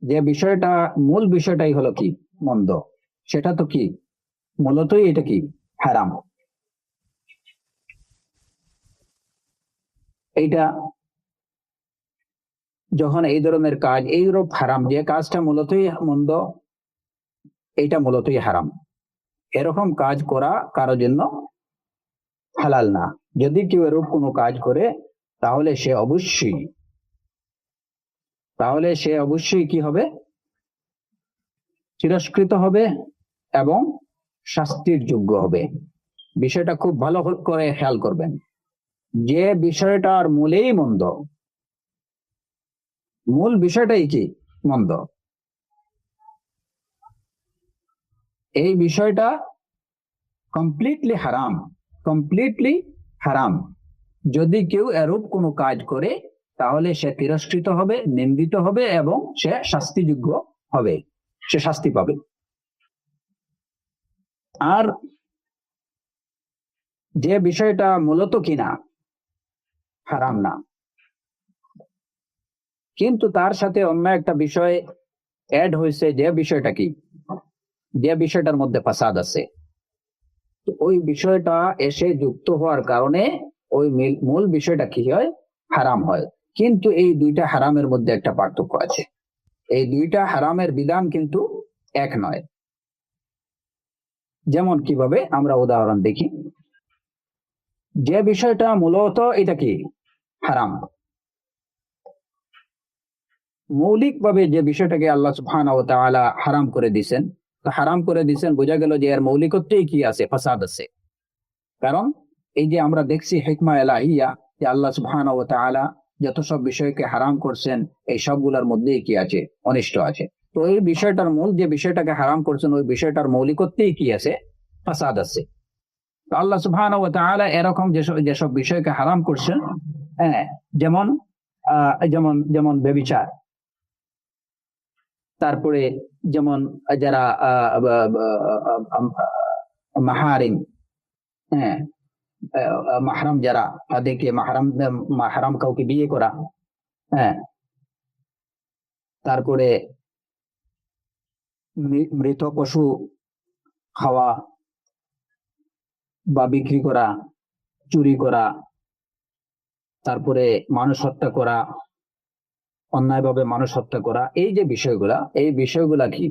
যে বিষয়টা মূল বিষয়টাই হলো কি মন্দ, সেটা তো কি মূলতই এটা কি হারাম। এইটা যখন এই ধরনের কাজ এইরূপ হারাম, যে কাজটা মূলতই মন্দ, এটা মূলতই হারাম, এরকম কাজ করা কারোর জন্য হালাল না। যদি কেউ এরূপ কোনো কাজ করে তাহলে সে অবশ্যই কি হবে? তিরস্কৃত হবে এবং শাস্তির যোগ্য হবে। বিষয়টা খুব ভালো করে খেয়াল করবেন, যে বিষয়টার মূলেই মন্দ, মূল বিষয়টাই কি মন্দ, এই বিষয়টা কমপ্লিটলি হারাম। যদি কেউ এরূপ কোনো কাজ করে তাহলে সে তিরস্কৃত হবে, নিন্দিত হবে এবং সে শাস্তিযোগ্য হবে, সে শাস্তি পাবে। আর যে বিষয়টা মূলত কিনা হারাম না, কিন্তু তার সাথে অন্য একটা বিষয় অ্যাড হয়েছে, যে বিষয়টার মধ্যে ফাসাদ আছে, ওই বিষয়টা এসে যুক্ত হওয়ার কারণে ওই মূল বিষয়টা কি হয়? হারাম হয়। কিন্তু এই দুইটা হারামের মধ্যে একটা পার্থক্য আছে, এই দুইটা হারামের বিধান কিন্তু এক নয়। যেমন কিভাবে আমরা উদাহরণ দেখি, যে বিষয়টা মূলত এটা কি হারাম, মৌলিকভাবে যে বিষয়টাকে আল্লাহ সুবহানাহু ওয়া তাআলা হারাম করে দিয়েছেন, বোঝা গেল যে এর মৌলিকত্বেই কি আছে? ফাসাদ আছে। কারণ এই যে আমরা দেখছি হিকমা ইলাহিয়া, যে আল্লাহ সুবহানাহু ওয়া তাআলা যত সব বিষয়কে হারাম করছেন এই সবগুলোর মধ্যেই কি আছে? অনিষ্ট আছে। তো এই বিষয়টার মূল যে বিষয়টাকে হারাম করছেন ওই বিষয়টার মৌলিকত্বেই কি আছে? ফাসাদ আছে। তো আল্লাহ সুবহানাহু ওয়া তাআলা এরকম যেসব বিষয়কে হারাম করছেন, হ্যাঁ, যেমন যেমন যেমন ব্যভিচার, তারপরে যেমন যারা মাহারিম, হ্যাঁ, মাহরাম যারা, তাদেরকে মাহরাম কাউকে বিয়ে করা, হ্যাঁ, তারপরে মৃত পশু খাওয়া বা বিক্রি করা, চুরি করা, তারপরে মানুষ হত্যা করা, অন্যায়ভাবে মানুষ হত্যা করা, এই যে বিষয়গুলা কি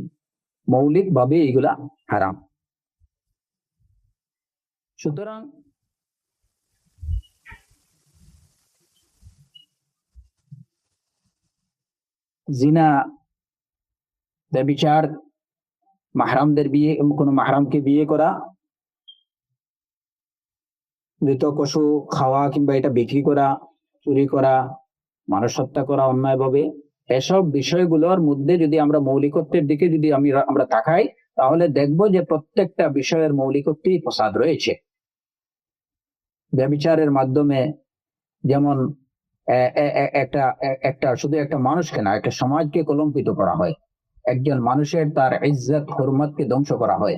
মৌলিকভাবে এইগুলা হারাম। সুতরাং জিনা, ব্যভিচার, কোনো মাহরামকে বিয়ে করা, মৃত পশু খাওয়া কিংবা এটা বিক্রি করা, চুরি করা, মানুষ হত্যা করা অন্যায়ভাবে, এসব বিষয়গুলোর মধ্যে যদি আমরা মৌলিকত্বের দিকে যদি আমরা তাকাই তাহলে দেখবো যে প্রত্যেকটা বিষয়ের মৌলিকত্বেই ফসাদ রয়েছে। ব্যভিচারের মাধ্যমে যেমন একটা একটা শুধু একটা মানুষকে না, একটা সমাজকে কলঙ্কিত করা হয়, একজন মানুষের তার ইজ্জত হুরমতকে ধ্বংস করা হয়।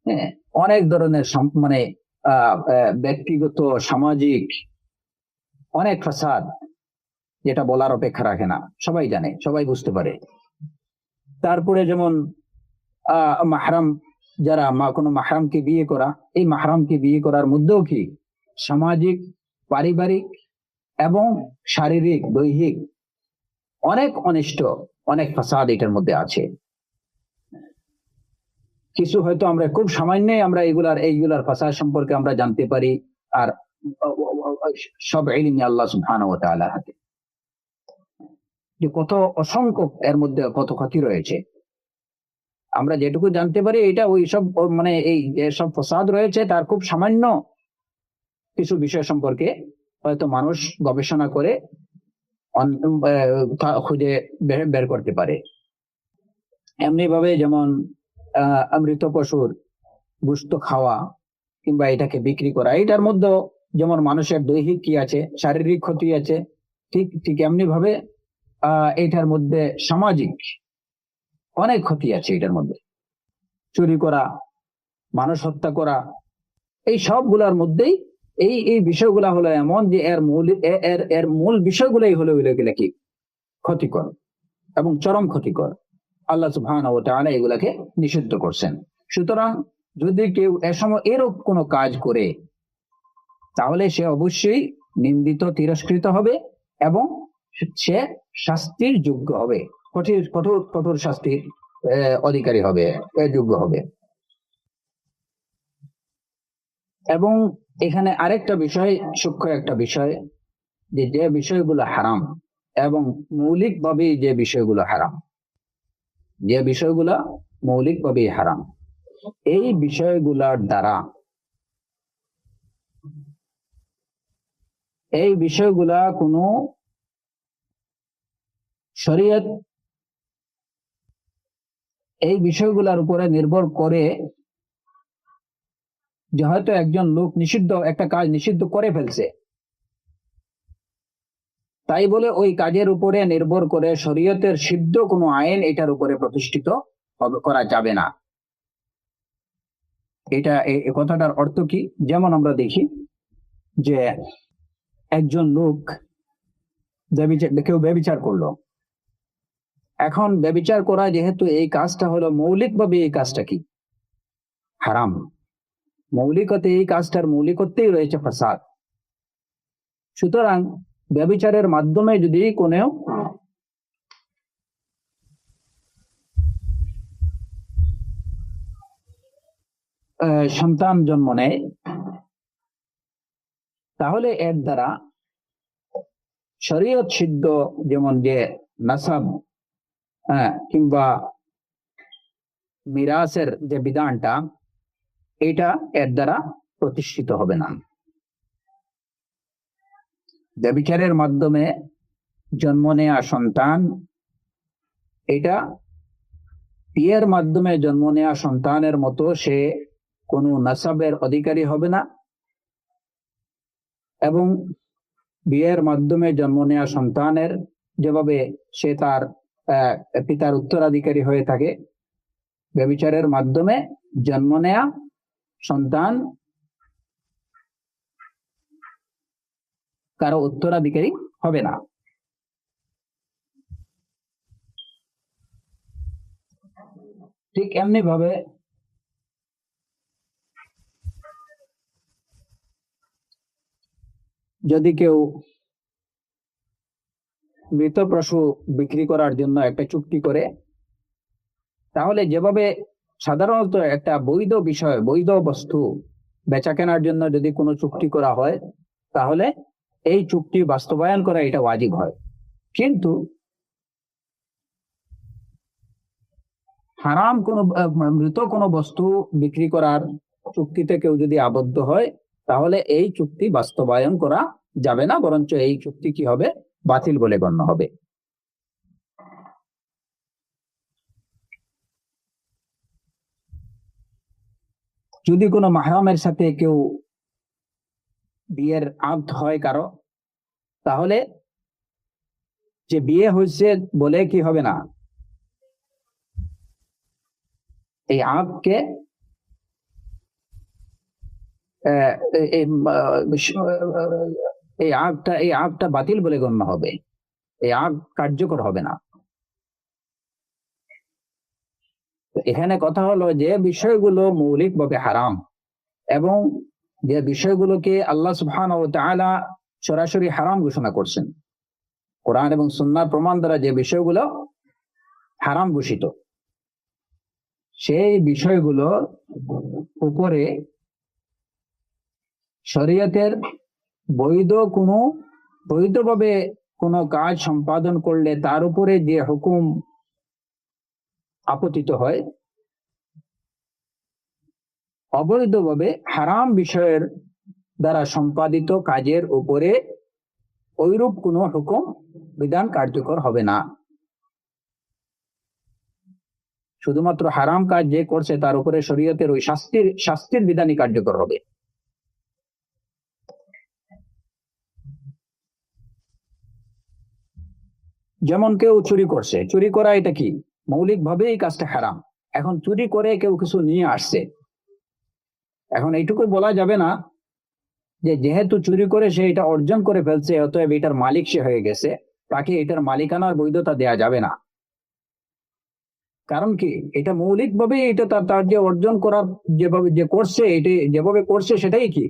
হ্যাঁ, অনেক ধরনের মানে ব্যক্তিগত সামাজিক অনেক ফাসাদ, যেটা বলার অপেক্ষা রাখে না, সবাই জানে, সবাই বুঝতে পারে। তারপরে যেমন মাহরাম, যারা কোনো মাহরামকে বিয়ে করা, এই মাহরামকে বিয়ে করার মধ্যেও কি সামাজিক, পারিবারিক এবং শারীরিক, দৈহিক অনেক অনিষ্ট, অনেক ফাসাদ এটার মধ্যে আছে। কিছু হয়তো আমরা খুব সামান্যই আমরা এইগুলার ফাসাদ সম্পর্কে আমরা জানতে পারি, আর সব ইলম আল্লাহ সুবহানাহু ওয়া তাআলার হাতে, যে কত অসংখ্য এর মধ্যে কত ক্ষতি রয়েছে। আমরা যেটুকু জানতে পারি এটা ওই সব মানে এই যে সব ফাসাদ রয়েছে তার খুব সামান্য কিছু বিষয় সম্পর্কে হয়তো মানুষ গবেষণা করে খুঁজে বের করতে পারে। এমনি ভাবে যেমন মৃত পশুর গোশত খাওয়া কিংবা এটাকে বিক্রি করা, এটার মধ্যে যেমন মানুষের দৈহিক কি আছে, শারীরিক ক্ষতি আছে, ঠিক ঠিক এমনি ভাবে এটার মধ্যে সামাজিক অনেক ক্ষতি আছে। এটার মধ্যে চুরি করা, মানুষ হত্যা করা, এই সবগুলার মধ্যেই এই এই বিষয়গুলা হলো এমন যে এর মূল বিষয়গুলাই হলো কি ক্ষতিকর এবং চরম ক্ষতিকর। আল্লাহ সুবহানাহু ওয়া তাআলা এগুলাকে নিষিদ্ধ করছেন। সুতরাং যদি কেউ এরকম কোনো কাজ করে তাহলে সে অবশ্যই নিন্দিত, তিরস্কৃত হবে এবং সে শাস্তির যোগ্য হবে, কঠোর কঠোর কঠোর শাস্তির অধিকারী হবে, যোগ্য হবে। এবং এখানে আরেকটা বিষয়, সূক্ষ্ম একটা বিষয়, যে বিষয়গুলো হারাম এবং মৌলিকভাবে যে বিষয়গুলো হারাম, যে বিষয়গুলা মৌলিকভাবে হারাম, এই বিষয়গুলোর দ্বারা এই বিষয়গুলা কোনো শরীয়ত এই বিষয়গুলোর উপরে নির্ভর করে যে হয়তো একজন লোক নিষিদ্ধ একটা কাজ নিষিদ্ধ করে ফেলছে, তাই বলে ওই কাজের উপরে নির্ভর করে শরীয়তের সিদ্ধ কোনো আইন এটার উপরে প্রতিষ্ঠিত করা যাবে না। এটা এই কথাটার অর্থ কি? যেমন আমরা দেখি যে একজন লোক কেউ ব্যভিচার করলো, এখন ব্যভিচার করা যেহেতু এই কাজটা হলো মৌলিকভাবে, এই কাজটা কি হারাম, মৌলিকতে এই কাজটার মৌলিকতেই রয়েছে ফাসাদ। সুতরাং ব্যভিচারের মাধ্যমে যদি কোনো সন্তান জন্ম নেয় তাহলে এর দ্বারা শরীয়ত সিদ্ধ যেমন যে নাসাব কিংবা মিরাসের যে বিধানটা, এটা এর দ্বারা প্রতিষ্ঠিত হবে না। ব্যভিচারের মাধ্যমে জন্ম নেওয়া সন্তান, এটা বিয়ের মাধ্যমে জন্ম নেওয়া সন্তানের মতো সে কোনো নাসাবের অধিকারী হবে না, এবং বিয়ের মাধ্যমে জন্ম নেওয়া সন্তানের যেভাবে সে তার পিতার উত্তরাধিকারী হয়ে থাকে, ব্যভিচারের মাধ্যমে জন্ম নেওয়া সন্তান কারো উত্তরাধিকারী হবে না। ঠিক এমনি ভাবে যদি কেউ মৃত পশু বিক্রি করার জন্য একটা চুক্তি করে, তাহলে যেভাবে সাধারণত একটা বৈধ বিষয়, বৈধ বস্তু বেচা কেনার জন্য যদি কোনো চুক্তি করা হয়, তাহলে এই চুক্তি বাস্তবায়ন করা এটা ওয়াজিব হয়। কিন্তু হারাম কোনো মৃত কোনো বস্তু বিক্রি করার চুক্তিতে কেউ যদি আবদ্ধ হয়, তাহলে এই চুক্তি বাস্তবায়ন করা যাবে না, বরঞ্চ এই চুক্তি কি হবে, বাতিল বলে গণ্য হবে। যদি কোনো মাহরামের সাথে কেউ বিয়ের আকদ হয় কারো, তাহলে যে বিয়ে হয়েছে বলে কি হবে না, এই আকদকে এই আগটা বাতিল বলে গণ্য হবে, এই আগ কার্যকর হবে না। এখানে কথা হলো যে বিষয়গুলো মৌলিকভাবে হারাম, এবং যে বিষয়গুলোকে আল্লাহ সুবহানাহু ওয়া তাআলা সরাসরি হারাম ঘোষণা করছেন, কোরআন এবং সুন্নাহর প্রমাণ দ্বারা যে বিষয়গুলো হারাম ঘোষিত, সেই বিষয়গুলো উপরে শরীয়তের বৈধভাবে কোনো কাজ সম্পাদন করলে তার উপরে যে হুকুম আপতিত হয়, অবৈধভাবে হারাম বিষয়ের দ্বারা সম্পাদিত কাজের উপরে ওইরূপ কোনো হুকুম বিধান কার্যকর হবে না। শুধুমাত্র হারাম কাজ যে করছে তার উপরে শরীয়তের ওই শাস্তির বিধানই কার্যকর হবে। যেমন কেউ চুরি করছে, চুরি করা এটা কি মৌলিকভাবে এই কাজটা হারাম। এখন চুরি করে কেউ কিছু নিয়ে আসছে, এখন এইটুকু বলা যাবে না যে যেহেতু চুরি করে সে এটা অর্জন করে ফেলছে অতএব এটার মালিক সে হয়ে গেছে, তাকে এটার মালিকানার বৈধতা দেয়া যাবে না। কারণ কি, এটা মৌলিকভাবে এটা তার যে অর্জন করার যেভাবে যে করছে, এটা যেভাবে করছে সেটাই কি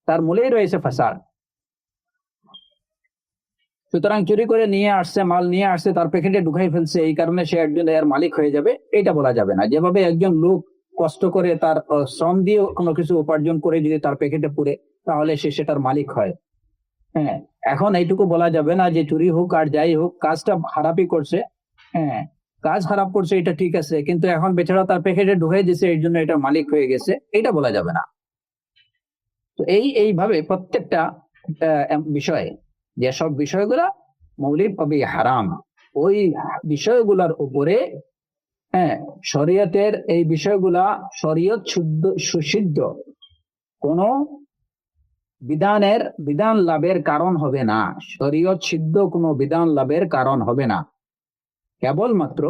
তার মূলেই রয়েছে ফাসাদ। সুতরাং চুরি করে নিয়ে আসছে, মাল নিয়ে আসছে, তার প্যাকেটে ঢুকাই ফেলছে, এই কারণে সে একজন এর মালিক হয়ে যাবে, এটা বলা যাবে না। যেভাবে একজন লোক কষ্ট করে তার শ্রম দিয়ে কোনো কিছু উপার্জন করে যদি তার প্যাকেটে পুরে, তাহলে সে সেটার মালিক হয়। হ্যাঁ, এখন এইটুকু বলা যাবে না যে চুরি হোক আর যাই হোক কাজটা খারাপই করছে, হ্যাঁ কাজ খারাপ করছে এটা ঠিক আছে, কিন্তু এখন বেচারা তার প্যাকেটে ঢুকাই দিছে এই জন্য এটা মালিক হয়ে গেছে, এটা বলা যাবে না। তো এইভাবে প্রত্যেকটা বিষয়ে যেসব বিষয়গুলা মৌলিকভাবে হারাম, ওই বিষয়গুলোর উপরে শরীয়তের এই বিষয়গুলা শরীয়ত সুসিদ্ধ কোন বিধান লাভের কারণ হবে না, শরীয়ত সিদ্ধ কোনো বিধান লাভের কারণ হবে না। কেবলমাত্র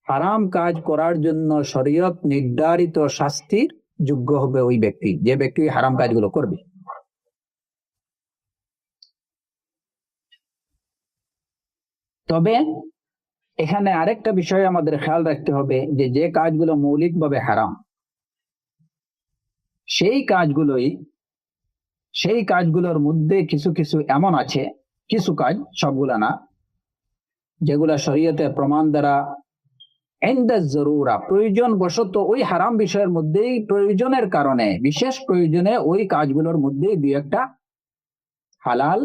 হারাম কাজ করার জন্য শরীয়ত নির্ধারিত শাস্তির যোগ্য হবে ওই ব্যক্তি, যে ব্যক্তি হারাম কাজগুলো করবে। তবে এখানে আরেকটা বিষয় আমাদের খেয়াল রাখতে হবে যে যে কাজগুলো মৌলিকভাবে হারাম, সেই কাজগুলোর মধ্যে কিছু কিছু এমন আছে, কিছু কাজ, সবগুলা না, যেগুলা শরীয়তের প্রমাণ দ্বারা প্রয়োজন বশত ওই হারাম বিষয়ের মধ্যেই প্রয়োজনের কারণে, বিশেষ প্রয়োজনে ওই কাজগুলোর মধ্যেই দুই একটা হালাল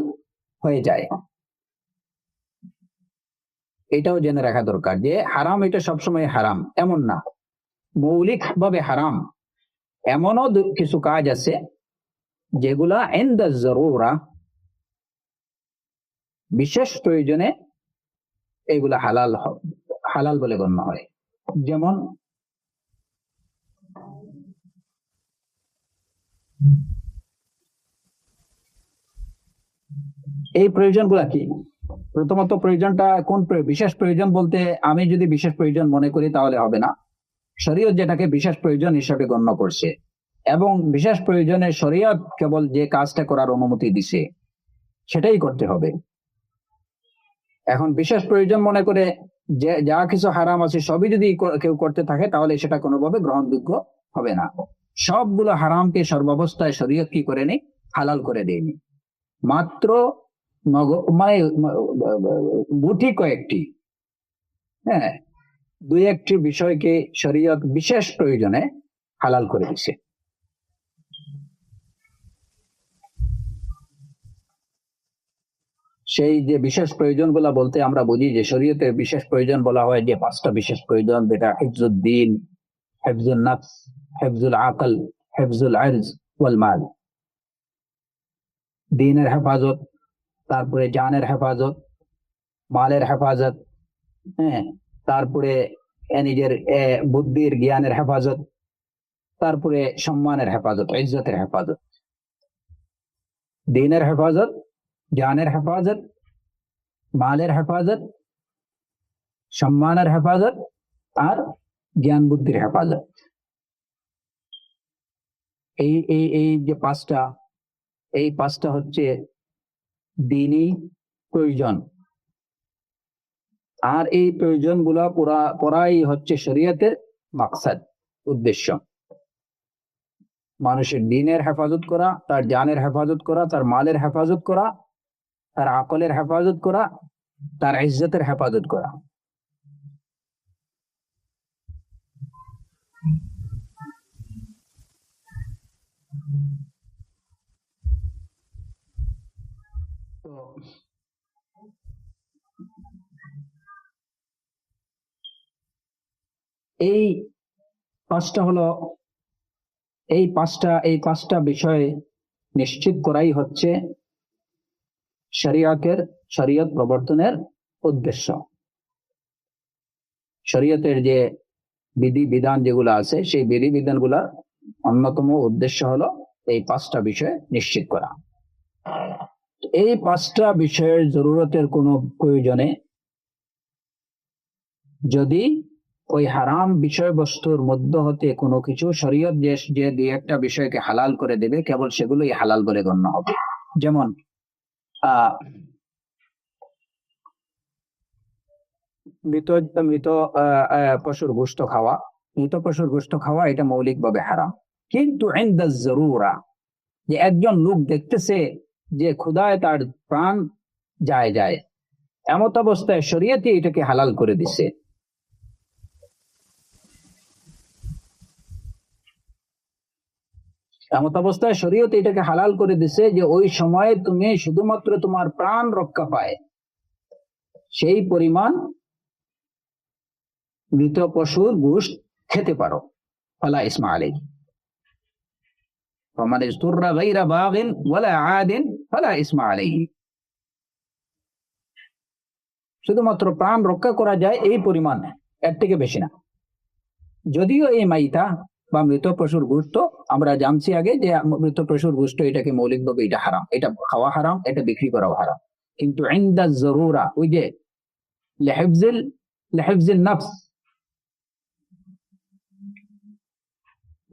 হয়ে যায়। এটাও জেনে রাখা দরকার যে হারাম এটা সবসময় হারাম এমন না, মৌলিক ভাবে হারাম এমনও কিছু কাজ আছে যেগুলা ইনদা জরুরা, বিশেষ প্রয়োজনে এগুলা হালাল বলে গণ্য হয়। যেমন এই প্রয়োজনগুলা কি, প্রথমত প্রয়োজনটা কোন বিশেষ প্রয়োজন বলতে আমি যদি বিশেষ প্রয়োজন মনে করি তাহলে হবে না, শরীয়ত যেটাকে বিশেষ প্রয়োজন হিসাবে গণ্য করছে, এবং বিশেষ প্রয়োজনে শরীয়ত কেবল যে কাজটা করার অনুমতি দিছে সেটাই করতে হবে। এখন বিশেষ প্রয়োজন মনে করে যে যা কিছু হারাম আছে সবই যদি কেউ করতে থাকে তাহলে সেটা কোনোভাবে গ্রহণযোগ্য হবে না। সবগুলো হারামকে সর্বাবস্থায় শরীয়ত কি করে নেই, হালাল করে দেয়নি। মাত্র মানে গুটি কয়েকটি, দুই একটি বিষয়কে শরীয়ত বিশেষ প্রয়োজনে হালাল করে দিছে। সেই যে বিশেষ প্রয়োজন গুলা বলতে আমরা বুঝি যে শরীয়তের বিশেষ প্রয়োজন বলা হয় যে পাঁচটা বিশেষ প্রয়োজন, যেটা হিফজুল দ্বীন, হিফজুল নফস, হিফজুল আকল, হিফজুল ইরজ ওয়াল মাল। দ্বীনের হেফাজত, তারপরে জানের হেফাজত, মালের হেফাজত, তারপরে নিজের বুদ্ধির জ্ঞানের হেফাজত, তারপরে সম্মানের হেফাজত, ইজ্জতের হেফাজত, দিনের হেফাজত, জানের হেফাজত, মালের হেফাজত, সম্মানের হেফাজত, আর জ্ঞান বুদ্ধির হেফাজত। এই এই এই যে পাঁচটা, এই পাঁচটা হচ্ছে দিনই প্রয়োজন। আর এই প্রয়োজন গুলা পুরাই হচ্ছে শরীয়তের মাকসাদ, উদ্দেশ্য। মানুষের দিনের হেফাজত করা, তার জানের হেফাজত করা, তার মালের হেফাজত করা, তার আকলের হেফাজত করা, তার ইজ্জতের হেফাজত করা। তো এই পাঁচটা হলো, এই পাঁচটা বিষয় নিশ্চিত করাই হচ্ছে শরীয়ত প্রবর্তনের উদ্দেশ্য। শরীয়তের যে বিধি বিধান যেগুলো আছে, সেই বিধি বিধানগুলোর অন্যতম উদ্দেশ্য হলো এই পাঁচটা বিষয় নিশ্চিত করা। এই পাঁচটা বিষয়ের জরুরতের কোনো প্রয়োজনে যদি ওই হারাম বিষয়বস্তুর মধ্যে হতে কোনো কিছু শরীয়ত যে দুই একটা বিষয়কে হালাল করে দেবে, কেবল সেগুলোই হালাল বলে গণ্য হবে। যেমন মৃত মৃত পশুর গোশত খাওয়া, মৃত পশুর গোশত খাওয়া এটা মৌলিকভাবে হারাম। কিন্তু ইনদা জরুরা, যে একজন লোক দেখতেছে যে ক্ষুধায় তার প্রাণ যায়, এমত অবস্থায় শরীয়তে এটাকে হালাল করে দিছে। এমত অবস্থায় শরীয়তে এটাকে হালাল করে দিছে যে ওই সময়ে তুমি শুধুমাত্র তোমার প্রাণ রক্ষা পায় সেই পরিমাণ মৃত পশুর গোশত খেতে পারো। ফালা ইসমা আলাইহি ফামান ইসতুররা গায়রা বাগিন ওয়ালা আদিন ফালা ইসমা আলাইহি। শুধুমাত্র প্রাণ রক্ষা করা যায় এই পরিমাণ, এর থেকে বেশি না। যদিও এই মাইতা বা মৃত পশুর গোশত আমরা জানছি আগে যে মৃত পশুর গোশত এটাকে মৌলিকভাবে এটা হারাম, এটা খাওয়া হারাম, এটা বিক্রি করাও হারাম। কিন্তু ইনদা জরুরা, ওই যে লিহিফজিল নফস,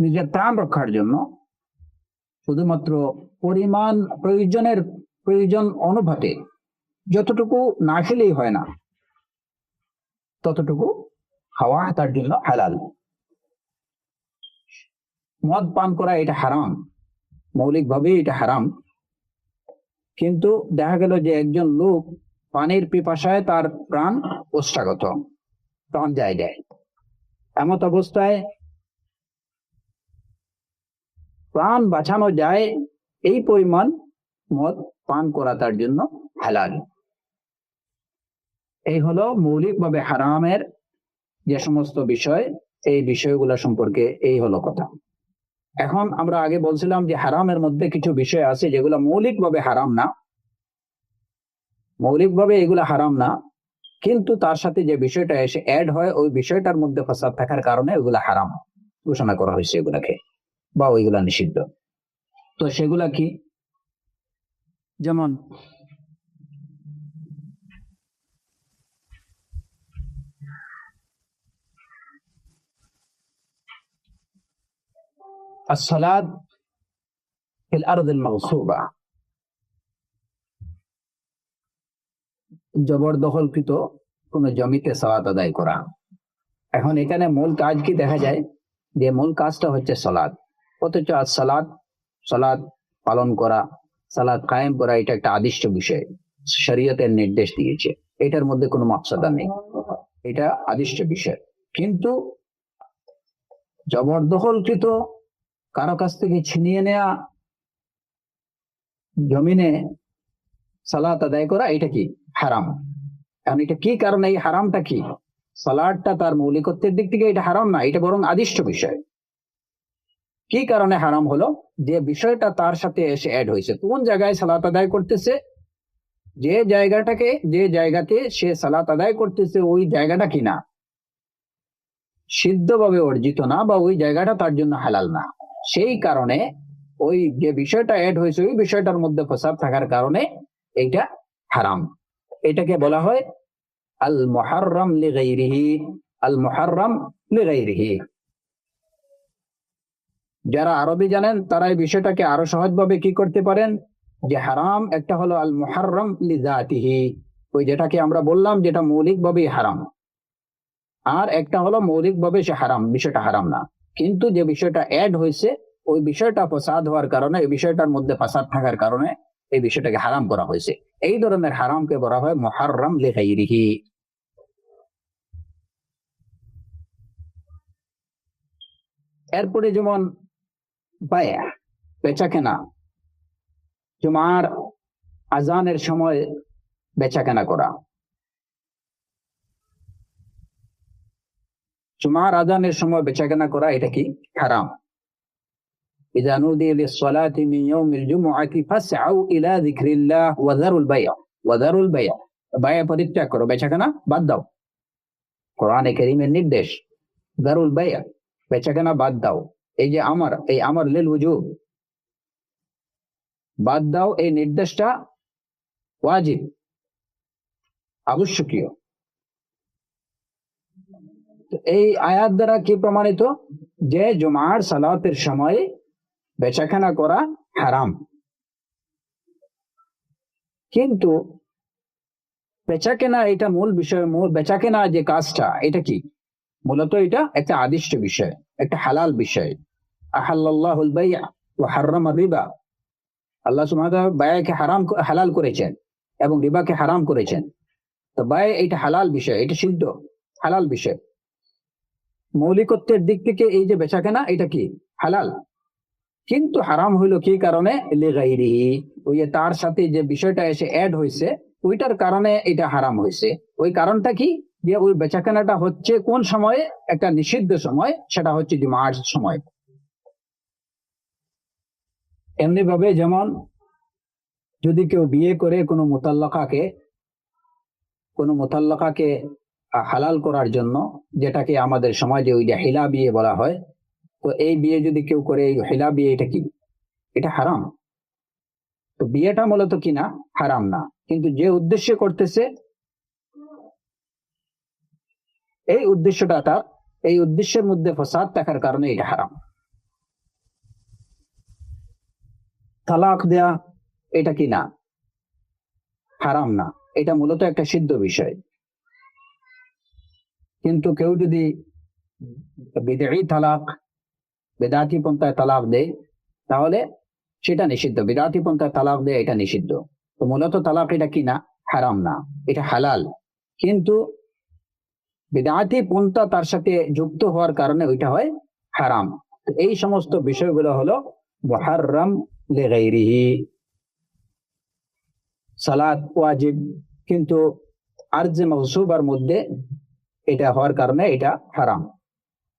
নিজের প্রাণ রক্ষার জন্য শুধুমাত্র প্রয়োজন অনুপাতে যতটুকু না খেলেই হয় না, ততটুকু খাওয়া তার জন্য হালাল। মদ পান করা এটা হারাম, মৌলিকভাবে এটা হারাম। কিন্তু দেখা গেল যে একজন লোক পানির পিপাসায় তার প্রাণ ওষ্ঠাগত, প্রাণ যায়, এমত অবস্থায় প্রাণ বাঁচানো যায় এই পরিমাণ মদ পান করা তার জন্য হালাল। এই হলো মৌলিকভাবে হারামের যে সমস্ত বিষয়, এই বিষয়গুলো সম্পর্কে এই হলো কথা। এখন আমরা আগে বলছিলাম যে হারামের মধ্যে কিছু বিষয় আছে যেগুলো মৌলিকভাবে হারাম না, মৌলিকভাবে এগুলো হারাম না, কিন্তু তার সাথে যে বিষয়টা এসে অ্যাড হয় ওই বিষয়টার মধ্যে ফাসাদ থাকার কারণে ওইগুলা হারাম ঘোষণা করা হয়েছে এগুলাকে, বা ওইগুলা নিষিদ্ধ। তো সেগুলা কি? যেমন الصلاة في الأرض المغصوبة, জবরদখলকৃত কোন জমিতে সালাত আদায় করা। এখন এখানে মূল কাজ কি দেখা যায় যে মূল কাজটা হচ্ছে সালাত, অথচ আজ সালাত পালন করা, সালাত কায়েম করা এটা একটা আদিষ্ট বিষয়, শরীয়তের নির্দেশ দিয়েছে, এটার মধ্যে কোনো মাকসাদা নেই, এটা আদিষ্ট বিষয়। কিন্তু জবরদখলকৃত কারো কাছ থেকে ছিনিয়ে নেয়া জমিনে সালাত আদায় করা এটা কি হারাম। এখন এটা কি কারণে, এই হারামটা কি? সালাতটা তার মৌলিকত্বের দিক থেকে এটা হারাম না, এটা বরং আদিষ্ট বিষয়। কি কারণে হারাম হলো? যে বিষয়টা তার সাথে এসে অ্যাড হয়েছে। কোন জায়গায় সালাত আদায় করতেছে, যে জায়গাতে সে সালাত আদায় করতেছে ওই জায়গাটা কিনা, সিদ্ধভাবে অর্জিত না বা ওই জায়গাটা তার জন্য হালাল না, সেই কারণে ওই যে বিষয়টা অ্যাড হয়েছে ওই বিষয়টার মধ্যে ফসাদ থাকার কারণে এইটা হারাম। এটাকে বলা হয় আল মুহাররাম লিগাইরিহি, আল মুহাররাম লিগাইরিহি। যারা আরবি জানেন তারা এই বিষয়টাকে আরো সহজভাবে কি করতে পারেন, যে হারাম একটা হলো আল মুহাররাম লিজাতিহি, ওই যেটাকে আমরা বললাম যেটা মৌলিকভাবেই হারাম, আর একটা হলো মৌলিকভাবে সে হারাম, বিষয়টা হারাম না, কিন্তু যে বিষয়টা অ্যাড হয়েছে ওই বিষয়টা ফাসাদ হওয়ার কারণে, এই বিষয়টার মধ্যে ফাসাদ থাকার কারণে এই বিষয়টাকে হারাম করা হয়েছে। এই ধরনের হারামকে বলা হয় মুহাররাম লিগাইরিহি। এরপরে যেমন বায়া, বেচা কেনা, জুমার আজানের সময় বেচা কেনা করা, জুমার আজানের সময় বেচা কেনা করা এটা কি হারাম। إذا نودي للصلاة من يوم الجمعة فاسعوا إلى ذكر الله وذروا البيع وذروا البيع। বায়া পরিত্যাগ করো, বেচা কেনা বাদ দাও, কোরআনে কারীমের নির্দেশ দারুল বায়া, বেচা কেনা বাদ দাও। এই যে এই আমর লিল ওয়াজুব, বাদ দাও, এই নির্দেশটা ওয়াজিব, আবশ্যকীয়। এই আয়াত দ্বারা কি প্রমাণিত, যে জুমার সালাতের সময় বেচাকেনা করা হারাম। কিন্তু বেচাকেনা এটা মূল বিষয়, মূল বেচাকেনা যে কাজটা এটা কি, মূলত এটা একটা আদিষ্ট বিষয়, একটা হালাল বিষয়। আহাল্লাল্লাহুল বাই'a ওয়া হাররামা রিবা, আল্লাহ সুবহানাহু ওয়া তাআলা বায়াকে হালাল করেছেন এবং রিবাকে হারাম করেছেন। তো বায়া এটা হালাল বিষয়, এটা সিদ্ধ হালাল বিষয়। মৌলিকত্বের দিক থেকে এই যে বেচাকেনা এটা কি হালাল, কিন্তু হারাম হইলো কি কারণে, লিগাইরিহি, ওই তার সাথে যে বিষয়টা এসে অ্যাড হয়েছে ওইটার কারণে এটা হারাম হয়েছে। ওই কারণটা কি, যে ওই বেচাকেনাটা হচ্ছে কোন সময়ে, একটা নিষিদ্ধ সময়, সেটা হচ্ছে জুমার সময়। এমনি ভাবে যেমন যদি কেউ বিয়ে করে কোনো মুতাল্লাকাকে হালাল করার জন্য, যেটাকে আমাদের সমাজে ওই যে হিলা বিয়ে বলা হয়, তো এই বিয়ে যদি কেউ করে, এই হিলা বিয়ে এটা কি, এটা হারাম। তো বিয়েটা মূলত কিনা হারাম না, কিন্তু যে উদ্দেশ্যে করতেছে এই উদ্দেশ্যটা এই উদ্দেশ্যের মধ্যে ফসাদ থাকার কারণে এটা হারাম। তালাক দেয়া এটা কি না হারাম না, এটা মূলত একটা সিদ্ধ বিষয়। কিন্তু কেউ যদি বিদঈ তালাক, বেদাতি পন্থায় তালাক দেয় তাহলে সেটা নিষিদ্ধ, বিদআতি পন্থায় তালাক দেয় এটা নিষিদ্ধ। তো মূলত তালাক এটা কি না হারাম না, এটা হালাল, কিন্তু বিদআতি পন্থা তার সাথে যুক্ত হওয়ার কারণে ওইটা হয় হারাম। তো এই সমস্ত বিষয়গুলো হলো মুহাররাম লিগাইরিহি। সালাত ওয়াজিব, কিন্তু আরজে মাগসুবার মধ্যে এটা হওয়ার কারণে এটা হারাম।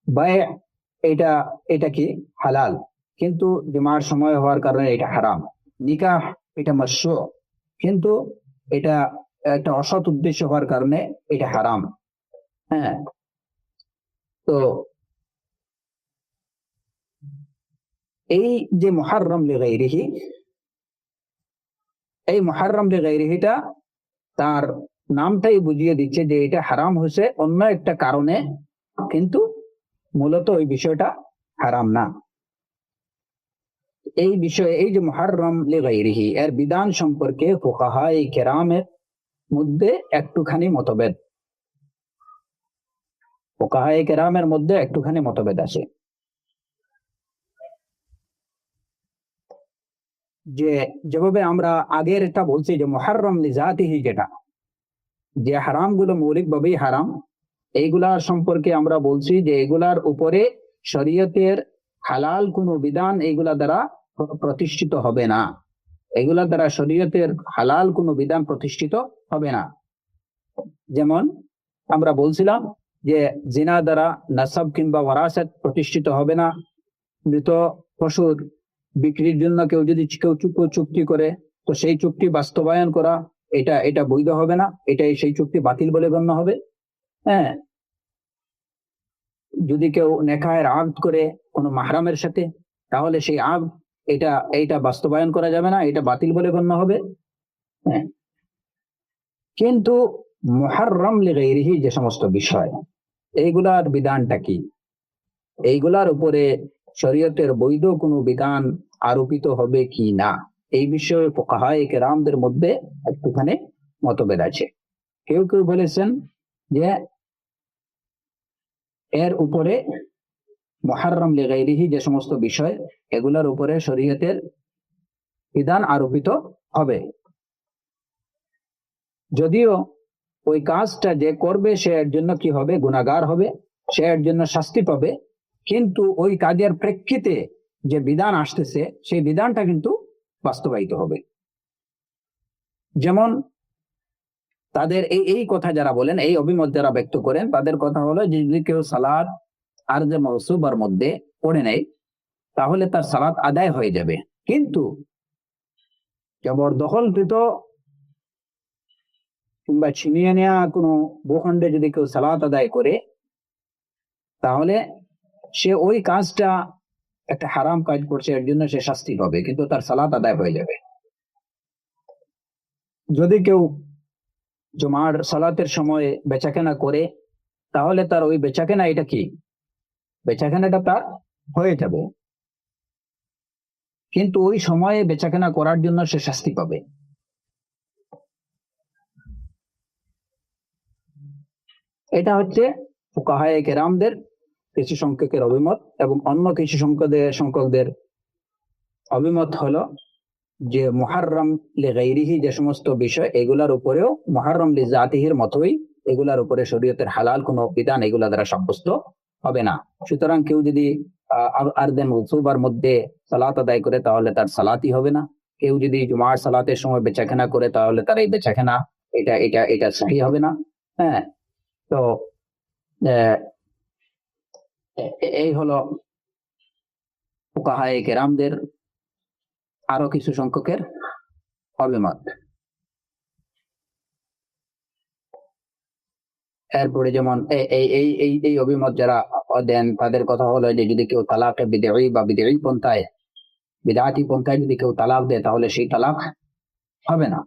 বায় এটা এটা কি হালাল, কিন্তু জুমার সময় হওয়ার কারণে এটা হারাম। নিকাহ এটা মাশরু, কিন্তু এটা একটা অসৎ উদ্দেশ্য হওয়ার কারণে এটা হারাম। হ্যাঁ, তো এই যে মুহাররাম লিগাইরিহি, এই মুহাররাম লিগাইরিহিটা তার নামটাই বুঝিয়ে দিচ্ছে যে এটা হারাম হয়েছে অন্য একটা কারণে, কিন্তু মূলত ওই বিষয়টা হারাম না। এই বিষয়ে এই যে মুহাররাম লিগাইরিহি এর বিধান সম্পর্কে ফুকাহায়ে কেরামের মধ্যে একটুখানি মতভেদ, ফুকাহায়ে কেরামের মধ্যে একটুখানি মতভেদ আছে। যে যেভাবে আমরা আগের এটা বলছি যে মুহাররাম লিজাতিহি, যেটা যে হারাম গুলো মৌলিক ভাবেই হারাম, এইগুলার সম্পর্কে আমরা বলছি যে এগুলার উপরে শরীয়তের হালাল কোনো বিধান এইগুলা দ্বারা প্রতিষ্ঠিত হবে না, এগুলা দ্বারা শরীয়তের হালাল কোনো বিধান প্রতিষ্ঠিত হবে না। যেমন আমরা বলছিলাম যে জিনা দ্বারা নাসাব কিংবা ওয়ারাসাত প্রতিষ্ঠিত হবে না, মৃত পশুর বিক্রির জন্য কেউ যদি চুক্তি করে তো সেই চুক্তি বাস্তবায়ন করা এটা বৈধ হবে না, এটাই সেই চুক্তি বাতিল বলে গণ্য হবে। হ্যাঁ, যদি কেউ নেকাহের আব্দ করে কোনো মাহরামের সাথে, তাহলে সেই আব্দ এইটা বাস্তবায়ন করা যাবে না, এটা বাতিল বলে গণ্য হবে। হ্যাঁ, কিন্তু মুহাররাম লিগাইরিহি যে সমস্ত বিষয়, এইগুলার বিধানটা কি? এইগুলার উপরে শরীয়তের বৈধ কোনো বিধান আরোপিত হবে কি না, এই বিষয়ে ফুকাহায়ে কেরামদের মধ্যে একটুখানি মতভেদ আছে। কেউ কেউ বলেছেন যে এর উপরে মুহাররাম লিগাইরিহি যে সমস্ত বিষয়, এগুলার উপরে শরীয়তের বিধান আরোপিত হবে, যদিও ওই কাজটা যে করবে সে এর জন্য কি হবে, গুনাহগার হবে, সে এর জন্য শাস্তি পাবে, কিন্তু ওই কাজের প্রেক্ষিতে যে বিধান আসতেছে সেই বিধানটা কিন্তু বাস্তবায়িত হবে। যেমন তাদের এই কথা যারা বলেন, এই অভিমত যারা ব্যক্ত করেন, তাদের কথা হলো যে যদি কেউ সালাত আর যে মওসুবার মধ্যে পড়ে নেয় তাহলে তার সালাত আদায় হয়ে যাবে, কিন্তু জবরদখলকৃত কিংবা ছিনিয়ে নেওয়া কোনো ভূখণ্ডে যদি কেউ সালাত আদায় করে তাহলে সে ওই কাজটা একটা হারাম কাজ করছে, এর জন্য সে শাস্তি পাবে, কিন্তু তার সালাত আদায় হয়ে যাবে। যদি কেউ জুমার সালাতের সময় বেচাকেনা করে তাহলে তার ওই বেচাকেনা, এটা কি বেচাকেনাটা তার হয়ে যাবে, কিন্তু ওই সময়ে বেচাকেনা করার জন্য সে শাস্তি পাবে। এটা হচ্ছে ফুকাহায়ে কেরামদের কিছু সংখ্যকের অভিমত, এবং অন্য কিছু সংখ্যকদের অভিমত হলো যে মুহাররাম লিগাইরিহি যে সমস্ত বিষয়, এগুলার উপরেও মুহাররাম লিজাতিহির মতোই এগুলার উপরে শরীয়তের হালাল কোনো বিধান এগুলা দ্বারা সাব্যস্ত হবে না। সুতরাং কেউ যদি আরদেন উসুবার মধ্যে সালাত আদায় করে তাহলে তার সালাতই হবে না। কেউ যদি জুমার সালাতের সময় বেচাকেনা করে তাহলে তার এই বেচাকেনা এটা সহি হবে না। হ্যাঁ, তো এই হলো ফুকাহায়ে কেরামদের আরো কিছু সংখ্যকের অভিমত। এরপরে যেমন এই অভিমত যারা দেন তাদের কথা হলো যে যদি কেউ তালাকে বিদঈ বা বিদঈ পন্থায়, বিদআতি পন্থায় যদি কেউ তালাক দেয় তাহলে সেই তালাক হবে না।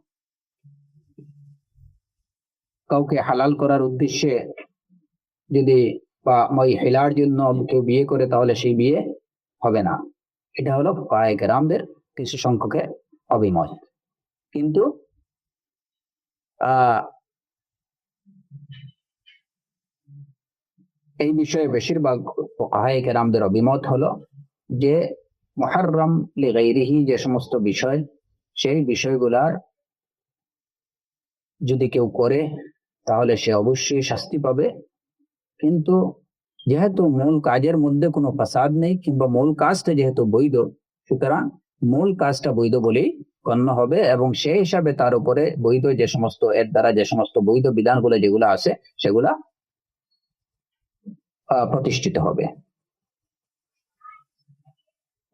কাউকে হালাল করার উদ্দেশ্যে যদি বা ওই হিলার জন্য কেউ বিয়ে করে তাহলে সেই বিয়ে হবে না। এটা হলো ফুকাহায়ে কেরামদের কিছু সংখ্যকের অভিমত। কিন্তু এই বিষয়ে বেশিরভাগ ফুকাহায়ে কেরামদের অভিমত হলো যে মুহাররাম লিগাইরিহি যে সমস্ত বিষয়, সেই বিষয়গুলার যদি কেউ করে তাহলে সে অবশ্যই শাস্তি পাবে, কিন্তু যেহেতু মূল কাজের মধ্যে কোনো ফাসাদ নেই কিংবা মূল কাজটা যেহেতু বৈধ, সুতরাং মূল কাজটা বৈধ বলেই গণ্য হবে, এবং সেই হিসাবে তার উপরে বৈধ যে সমস্ত, এর দ্বারা যে সমস্ত বৈধ বিধানগুলো যেগুলো আছে সেগুলা প্রতিষ্ঠিত হবে।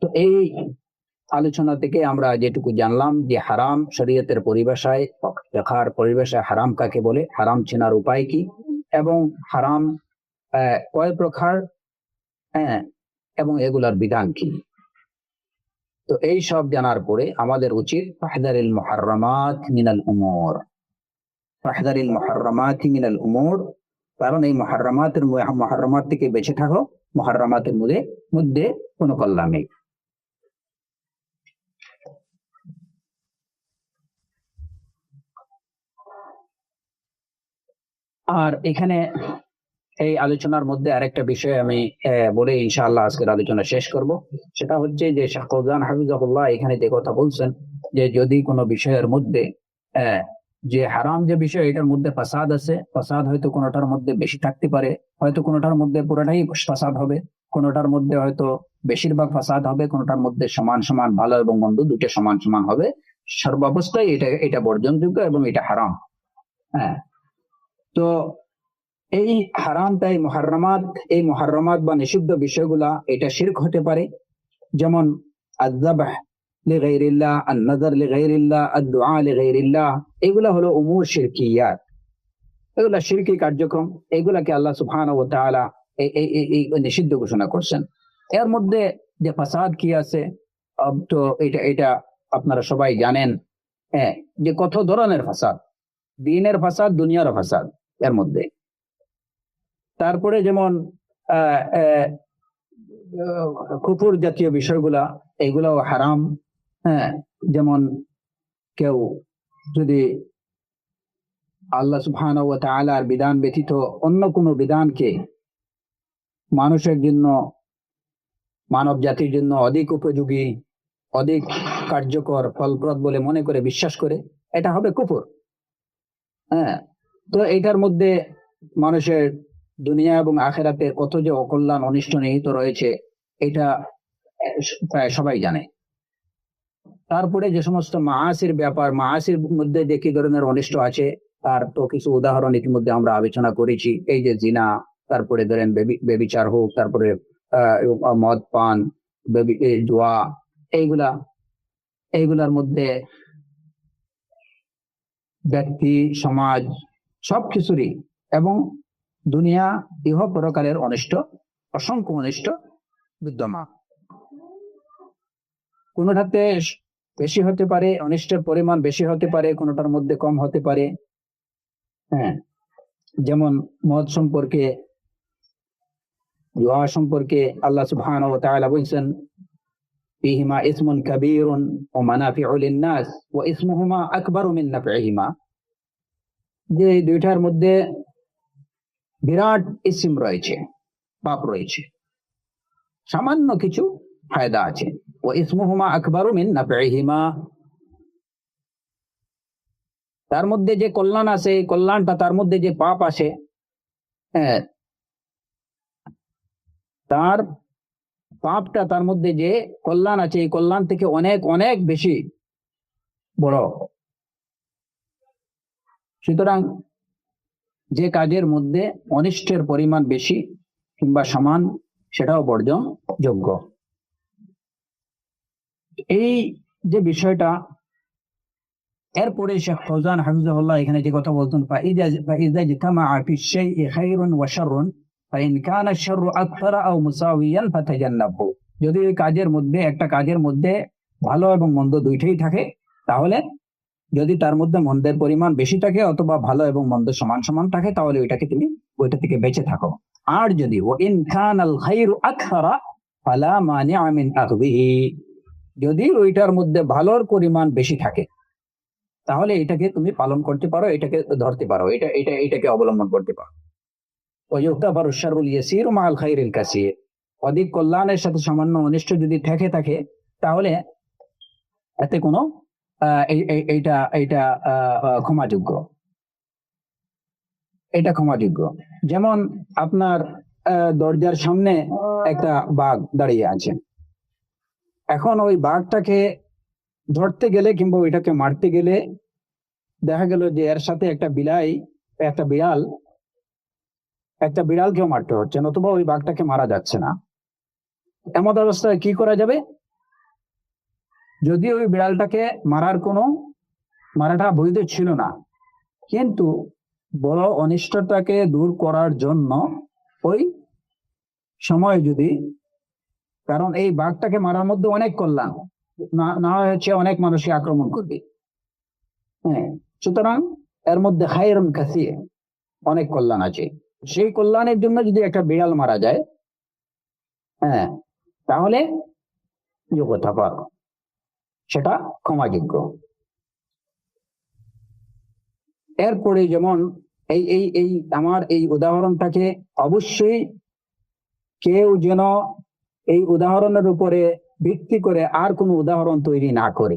তো এই আলোচনা থেকে আমরা যেটুকু জানলাম যে হারাম শরীয়তের পরিভাষায়, দেখার পরিভাষায় হারাম কাকে বলে, হারাম চেনার উপায় কি, এবং হারাম কয় প্রকার, এবং এগুলার বিধান কি। তো এই সব জানার পরে আমাদের উচিত ফাহদারিল মুহাররামাত মিনাল উমুর, ফাহদারিল মুহাররামাত মিনাল উমুর, কারণ এই মুহাররামাত থেকে বেঁচে থাকো, মুহাররামাতের মধ্যে কোনো কল্যাণ নেই। আর এখানে এই আলোচনার মধ্যে আরেকটা বিষয় আমি বলে ইনশাআল্লাহ আজকের আলোচনা শেষ করব। সেটা হচ্ছে যে শাহ ফওজান হাফিজাহুল্লাহ এখানে যে কথা বলছেন যে যদি কোনো বিষয়ের মধ্যে যে হারাম যে বিষয়, এটার মধ্যে ফাসাদ আছে, ফাসাদ হয়তো কোনোটার মধ্যে বেশি থাকতে পারে, হয়তো কোনোটার মধ্যে পুরোটাই ফাসাদ হবে, কোনোটার মধ্যে হয়তো বেশিরভাগ ফাসাদ হবে, কোনোটার মধ্যে সমান সমান ভালো এবং মন্দ দুটো সমান সমান হবে, সর্বাবস্থায় এটা বর্জনযোগ্য এবং এটা হারাম। হ্যাঁ, তো এই হারামটা, এই মুহাররামাত বা নিষিদ্ধ বিষয়গুলা এটা শিরক হতে পারে। যেমন আয-যাবহ লিগাইরিল্লাহ, আন-নাযর লিগাইরিল্লাহ, আদ-দুআ লিগাইরিল্লাহ, এগুলা হলো উমুর শিরকিয়াত, এগুলা শিরকি কার্যক্রম। এগুলাকে আল্লাহ সুবহানাহু ওয়া তাআলা এই নিষিদ্ধ ঘোষণা করছেন। এর মধ্যে যে ফাসাদ কি আছে, তো এটা আপনারা সবাই জানেন। হ্যাঁ, যে কত ধরনের ফাসাদ, দিনের ফাসাদ, দুনিয়ার ফাসাদ এর মধ্যে। তারপরে যেমন আহ আহ, কুফর জাতীয় বিষয়গুলা, এগুলাও হারাম। হ্যাঁ, যেমন কেউ যদি আল্লাহ সুবহানাহু ওয়া তাআলার বিধান ব্যতীত অন্য কোনো বিধানকে মানুষের জন্য, মানব জাতির জন্য অধিক উপযোগী, অধিক কার্যকর, ফলপ্রদ বলে মনে করে বিশ্বাস করে, এটা হবে কুফর। হ্যাঁ, তো এটার মধ্যে মানুষের দুনিয়া এবং আখেরাতের কত যে অকল্যাণ অনিষ্ট নিহিত রয়েছে, এটা প্রায় সবাই জানে। তারপরে যে সমস্ত মাআসির ব্যাপার, মাআসির মধ্যে যে কি ধরনের অনিষ্ট আছে তার তো কিছু উদাহরণ ইতিমধ্যে আমরা আলোচনা করেছি। এই যে জিনা, তারপরে ধরেন বেবিচার হোক, তারপরে মদ পান, জুয়া, এইগুলার মধ্যে ব্যক্তি, সমাজ, সবকিছুরই এবং দুনিয়া ইহ পরকালের অনিষ্ট, অসংখ্য অনিষ্ট বিদ্যমান। কোনোটাতে বেশি হতে পারে, অনিষ্টের পরিমাণ বেশি হতে পারে, কোনোটার মধ্যে কম হতে পারে। হ্যাঁ, যেমন মদ সম্পর্কে, জুয়া সম্পর্কে আল্লাহ সুবহানাহু ওয়া তাআলা বলেছেন, ফীহিমা ইসমুন কাবীরুন ওয়া মানাফিউ লিন-নাস ওয়া ইসমুহুমা আকবারু মিন নাফইহিমা, যে দুইটার মধ্যে বিরাট ইসম রয়েছে, পাপ রয়েছে, সামান্য কিছু ফায়দা আছে। ওয়া ইসমুহুমা আকবারু মিন নাফইহিমা, তার মধ্যে যে কল্যাণ আছে, এই কল্যাণটা, তার মধ্যে যে পাপ আছে, হ্যাঁ, তার পাপটা, তার মধ্যে যে কল্যাণ আছে, এই কল্যাণ থেকে অনেক অনেক বেশি বড়। সুতরাং যে কাজের মধ্যে অনিষ্টের পরিমাণ বেশি কিংবা সমান, সেটাও বর্জন যোগ্য। এই যে বিষয়টা, এরপরে শেখ ফৌজান হাফিজাহুল্লাহ এখানে যে কথা বলতেন, ফাইযা ইজতামাআ ফি শাইই খায়রুন ওয়া শাররুন ফাইন কানা আশ-শাররু আকতারা আও মুসাউইয়ান ফাতাজান্নাবহু, যদি এই কাজের মধ্যে, একটা কাজের মধ্যে ভালো এবং মন্দ দুইটাই থাকে, তাহলে যদি তার মধ্যে মন্দের পরিমাণ বেশি থাকে অথবা ভালো এবং মন্দ সমান সমান থাকে, তাহলে ওইটা থেকে বেঁচে থাকো। আর যদি ওয়া ইন কানাল খায়রু আকতারা ফালা মানিআ মিন আখযিহি, যদি ওইটার মধ্যে ভালোর পরিমাণ বেশি থাকে, তাহলে এটাকে তুমি পালন করতে পারো, এটাকে ধরতে পারো, এটাকে অবলম্বন করতে পারো। ওয়ায়ুক্তাবারু শাররুল ইয়াসীরু মাআল খায়রিল কাসীর, অধিক কল্যাণের সাথে সামান্য অনিষ্ট যদি থেকে থাকে, তাহলে এতে কোনো এইটা ক্ষমাযোগ্য, এটা ক্ষমাযোগ্য। যেমন আপনার দরজার সামনে একটা বাঘ দাঁড়িয়ে আছে, এখন ওই বাঘটাকে ধরতে গেলে কিংবা ওইটাকে মারতে গেলে দেখা গেল যে এর সাথে একটা বিড়ালকেও মারতে হচ্ছে, নতুবা ওই বাঘটাকে মারা যাচ্ছে না। এমন অবস্থায় কি করা যাবে? যদি ওই বিড়ালটাকে মারাটা বৈধ ছিল না, কিন্তু বড় অনিষ্টটাকে দূর করার জন্য ওই সময় যদি, কারণ এই বাঘটাকে মারার মধ্যে অনেক কল্যাণ, না হচ্ছে অনেক মানুষকে আক্রমণ করবে। হ্যাঁ, সুতরাং এর মধ্যে খায়রুন কাসীর, অনেক কল্যাণ আছে। সেই কল্যাণের জন্য যদি একটা বিড়াল মারা যায়, হ্যাঁ, তাহলে সেটা ক্ষমাযোগ্য। এরপরে যেমন এই আমার এই উদাহরণটাকে অবশ্যই কেউ যেন এই উদাহরণের উপরে ভিত্তি করে আর কোনো উদাহরণ তৈরি না করে,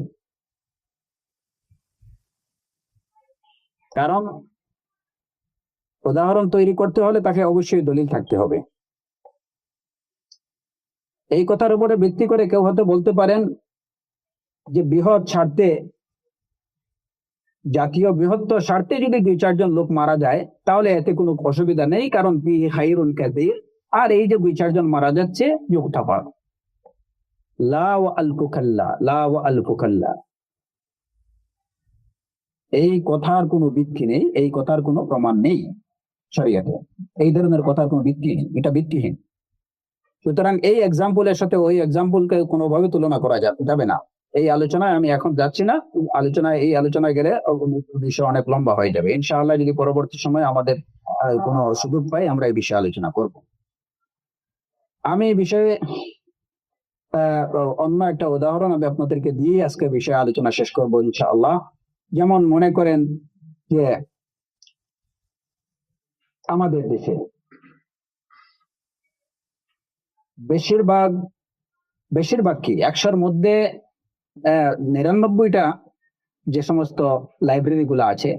কারণ উদাহরণ তৈরি করতে হলে তাকে অবশ্যই দলিল থাকতে হবে। এই কথার উপরে ভিত্তি করে কেউ হয়তো বলতে পারেন যে বৃহৎ স্বার্থে, জাতীয় বৃহত্তর স্বার্থে যদি 2-4 জন লোক মারা যায়, তাহলে এতে কোনো অসুবিধা নেই, কারণ ফীহি খায়রুন কাসীর। আর এই যে 2-4 জন মারা যাচ্ছে, ইউগতাফার, লা ওয়া আলফু কাল্লা, এই কথার কোনো ভিত্তি নেই, এই কথার কোনো প্রমাণ নেই। শরিয়াতে। এই ধরনের কথার কোনো ভিত্তি নেই, এটা ভিত্তিহীন। সুতরাং এই এক্সাম্পলের সাথে ওই এক্সাম্পলকে কোনোভাবে তুলনা করা যাবে না। এই আলোচনায় আমি এখন যাচ্ছি না, এই আলোচনায় গেলে বিষয় অনেক লম্বা হয়ে যাবে। ইনশাআল্লাহ যদি পরবর্তী সময় আমাদের কোনো সুযোগ পাই, আমরা এই বিষয়ে আলোচনা করব। আমি এই বিষয়ে অন্য একটা উদাহরণ আমি আপনাদেরকে দিয়ে আজকে বিষয়ে আলোচনা শেষ করবো ইনশাআল্লাহ। যেমন মনে করেন যে আমাদের দেশে বেশিরভাগ কি 100-র মধ্যে 99টা যে সমস্ত লাইব্রেরি গুলো আছে,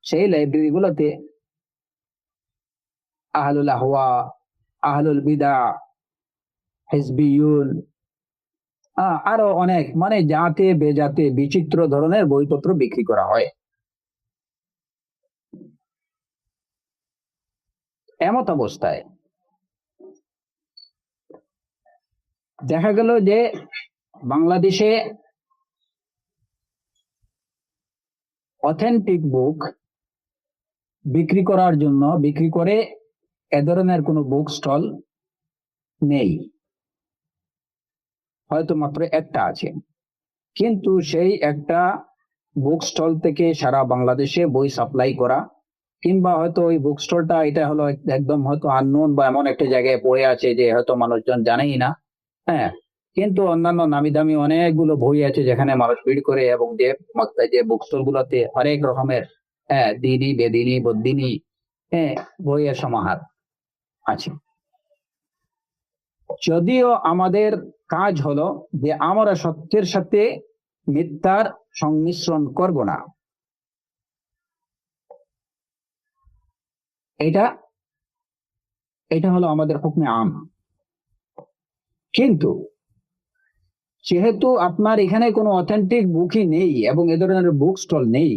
সেই লাইব্রেরি গুলোতে আহলুল আহওয়া, আহলুল বিদা, হিজবিয়ুন, আরো অনেক, মানে জাতে বেজাতে বিচিত্র ধরনের বইপত্র বিক্রি করা হয়। এমত অবস্থায় দেখা গেল যে বাংলাদেশে অথেন্টিক বুক বিক্রি করে এ ধরনের কোনো বুক স্টল নেই, হয়তো মাত্র একটা আছে। কিন্তু সেই একটা বুক স্টল থেকে সারা বাংলাদেশে বই সাপ্লাই করা, কিংবা হয়তো ওই বুক স্টলটা এটা হলো একদম হয়তো আননোন বা এমন একটা জায়গায় পড়ে আছে যে হয়তো মানুষজন জানেই না। হ্যাঁ, কিন্তু অন্যান্য নামি দামি অনেকগুলো বই আছে যেখানে মানুষ ভিড় করে, এবং যে বুক স্টল গুলোতে হরেক রকমের দিনী বেদিনী বদিনী বইয়ের সমাহার আছে। যদিও আমাদের কাজ হলো যে আমরা সত্যের সাথে মিথ্যার সংমিশ্রণ করব না, এটা এটা হলো আমাদের হুকমে আম। কিন্তু যেহেতু আপনার এখানে কোনো অথেন্টিক বুকই নেই এবং এ ধরনের বুক স্টল নেই,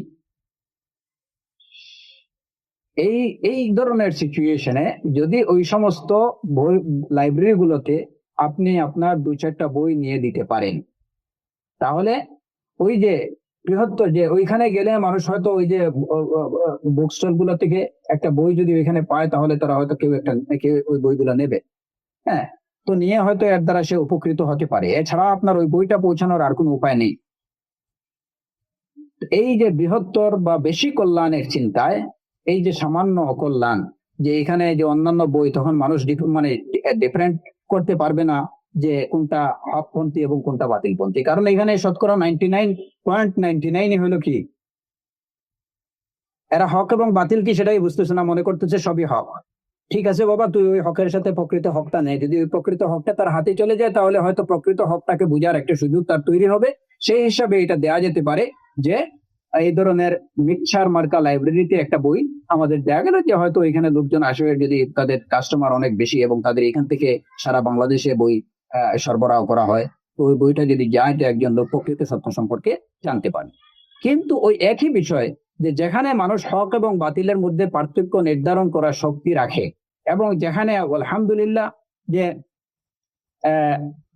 এই ধরনের সিচুয়েশনে যদি ওই সমস্ত বই লাইব্রেরি গুলোতে আপনি আপনার 2-4টা বই নিয়ে দিতে পারেন, তাহলে ওই যে বৃহত্তর যে ওইখানে গেলে মানুষ হয়তো ওই যে বুক স্টল গুলো থেকে একটা বই যদি ওইখানে পায়, তাহলে তারা হয়তো কেউ ওই বইগুলো নেবে। হ্যাঁ, তো নিয়ে হয়তো এর দ্বারা সে উপকৃত হতে পারে। এছাড়া আপনার ওই বইটা পৌঁছানোর আর কোনো উপায় নেই। এই যে বৃহত্তর বা বেশি কল্যাণের চিন্তায় এই যে সামান্য অকল্যাণ, যে এখানে যে অন্যান্য বই, তখন মানুষ মানে ডিফারেন্ট করতে পারবে না যে কোনটা হকপন্থী এবং কোনটা বাতিলপন্থী। কারণ এখানে শতকরা 99.99 হলো কি, এরা হক এবং বাতিল কি সেটাই বুঝতেছে না, মনে করতেছে সবই হক। ঠিক আছে বাবা, তুই ওই হকের সাথে প্রকৃত হকটা নেই। যদি ওই প্রকৃত হকটা তার হাতে চলে যায়, তাহলে হয়তো প্রকৃত হকটাকে বুঝার একটা সুযোগ তার তৈরি হবে। সেই হিসাবে এটা দেয়া যেতে পারে যে এই ধরনের মিক্সার মার্কা লাইব্রেরিতে একটা বই আমাদের দেয়া গেল, যে হয়তো এখানে লোকজন আসবে, যদি তাদের কাস্টমার অনেক বেশি এবং তাদের এখান থেকে সারা বাংলাদেশে বই সরবরাহ করা হয়, তো ওই বইটা যদি যায়, তো একজন লোক প্রকৃত সত্য সম্পর্কে জানতে পারে। কিন্তু ওই একই বিষয়, যে যেখানে মানুষ হক এবং বাতিলের মধ্যে পার্থক্য নির্ধারণ করার শক্তি রাখে, এবং যেখানে আলহামদুলিল্লাহ যে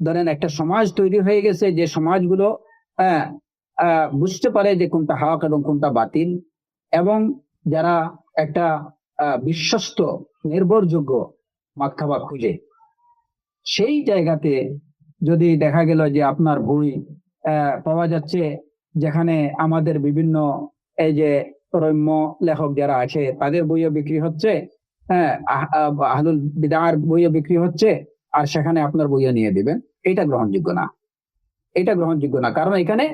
ধরেন একটা সমাজ তৈরি হয়ে গেছে, যে সমাজগুলো বুঝতে পারে যে কোনটা হক এবং কোনটা বাতিল, এবং যারা একটা বিশ্বস্ত নির্ভরযোগ্য মাখাবা খুঁজে, সেই জায়গাতে যদি দেখা গেল যে আপনার বই পাওয়া যাচ্ছে, যেখানে আমাদের বিভিন্ন এই যে রম্য লেখক যারা আছে তাদের বইও বিক্রি হচ্ছে, হ্যাঁ, আহলুল বিদআর বইও বিক্রি হচ্ছে, আর সেখানে আপনার বইও নিয়ে দিবেন, এটা গ্রহণযোগ্য না। কারণ এখানে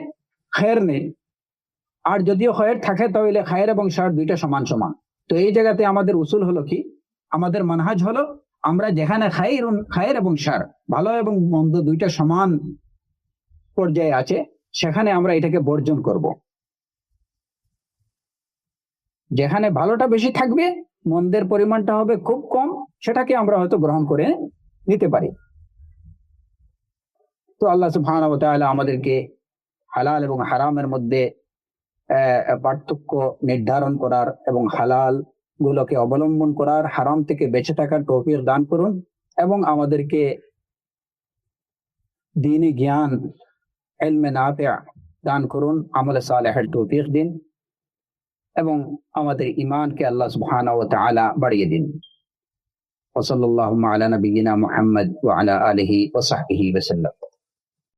খায়ের নেই। আর যদিও খায়ের থাকে, তাহলে খায়ের এবং শার দুইটা সমান সমান। তো এই জায়গাতে আমাদের উসুল হলো কি, আমাদের মানহাজ হলো, আমরা যেখানে খায়ের এবং শার, ভালো এবং মন্দ দুইটা সমান পর্যায়ে আছে, সেখানে আমরা এটাকে বর্জন করব। যেখানে ভালোটা বেশি থাকবে, মন্দের পরিমাণটা হবে খুব কম, সেটাকে আমরা হয়তো গ্রহণ করে নিতে পারি। তো আল্লাহ সুবহানাহু ওয়া তাআলা আমাদেরকে হালাল এবং হারামের মধ্যে পার্থক্য নির্ধারণ করার এবং হালাল গুলোকে অবলম্বন করার, হারাম থেকে বেঁচে থাকার তৌফিক দান করুন, এবং আমাদেরকে দ্বীনি জ্ঞান, ইলমে নাফিআ দান করুন, আমলে সালেহের তৌফিক দিন। এবং আমাদের ঈমানকে আল্লাহ সুবহানাহু ওয়া তাআলা বাড়িয়ে দিন। ওয়া সাল্লাল্লাহু আলা নাবিয়িনা মুহাম্মদ ওয়া আলা আলিহি ওয়া সাহবিহি ওয়া সাল্লাম।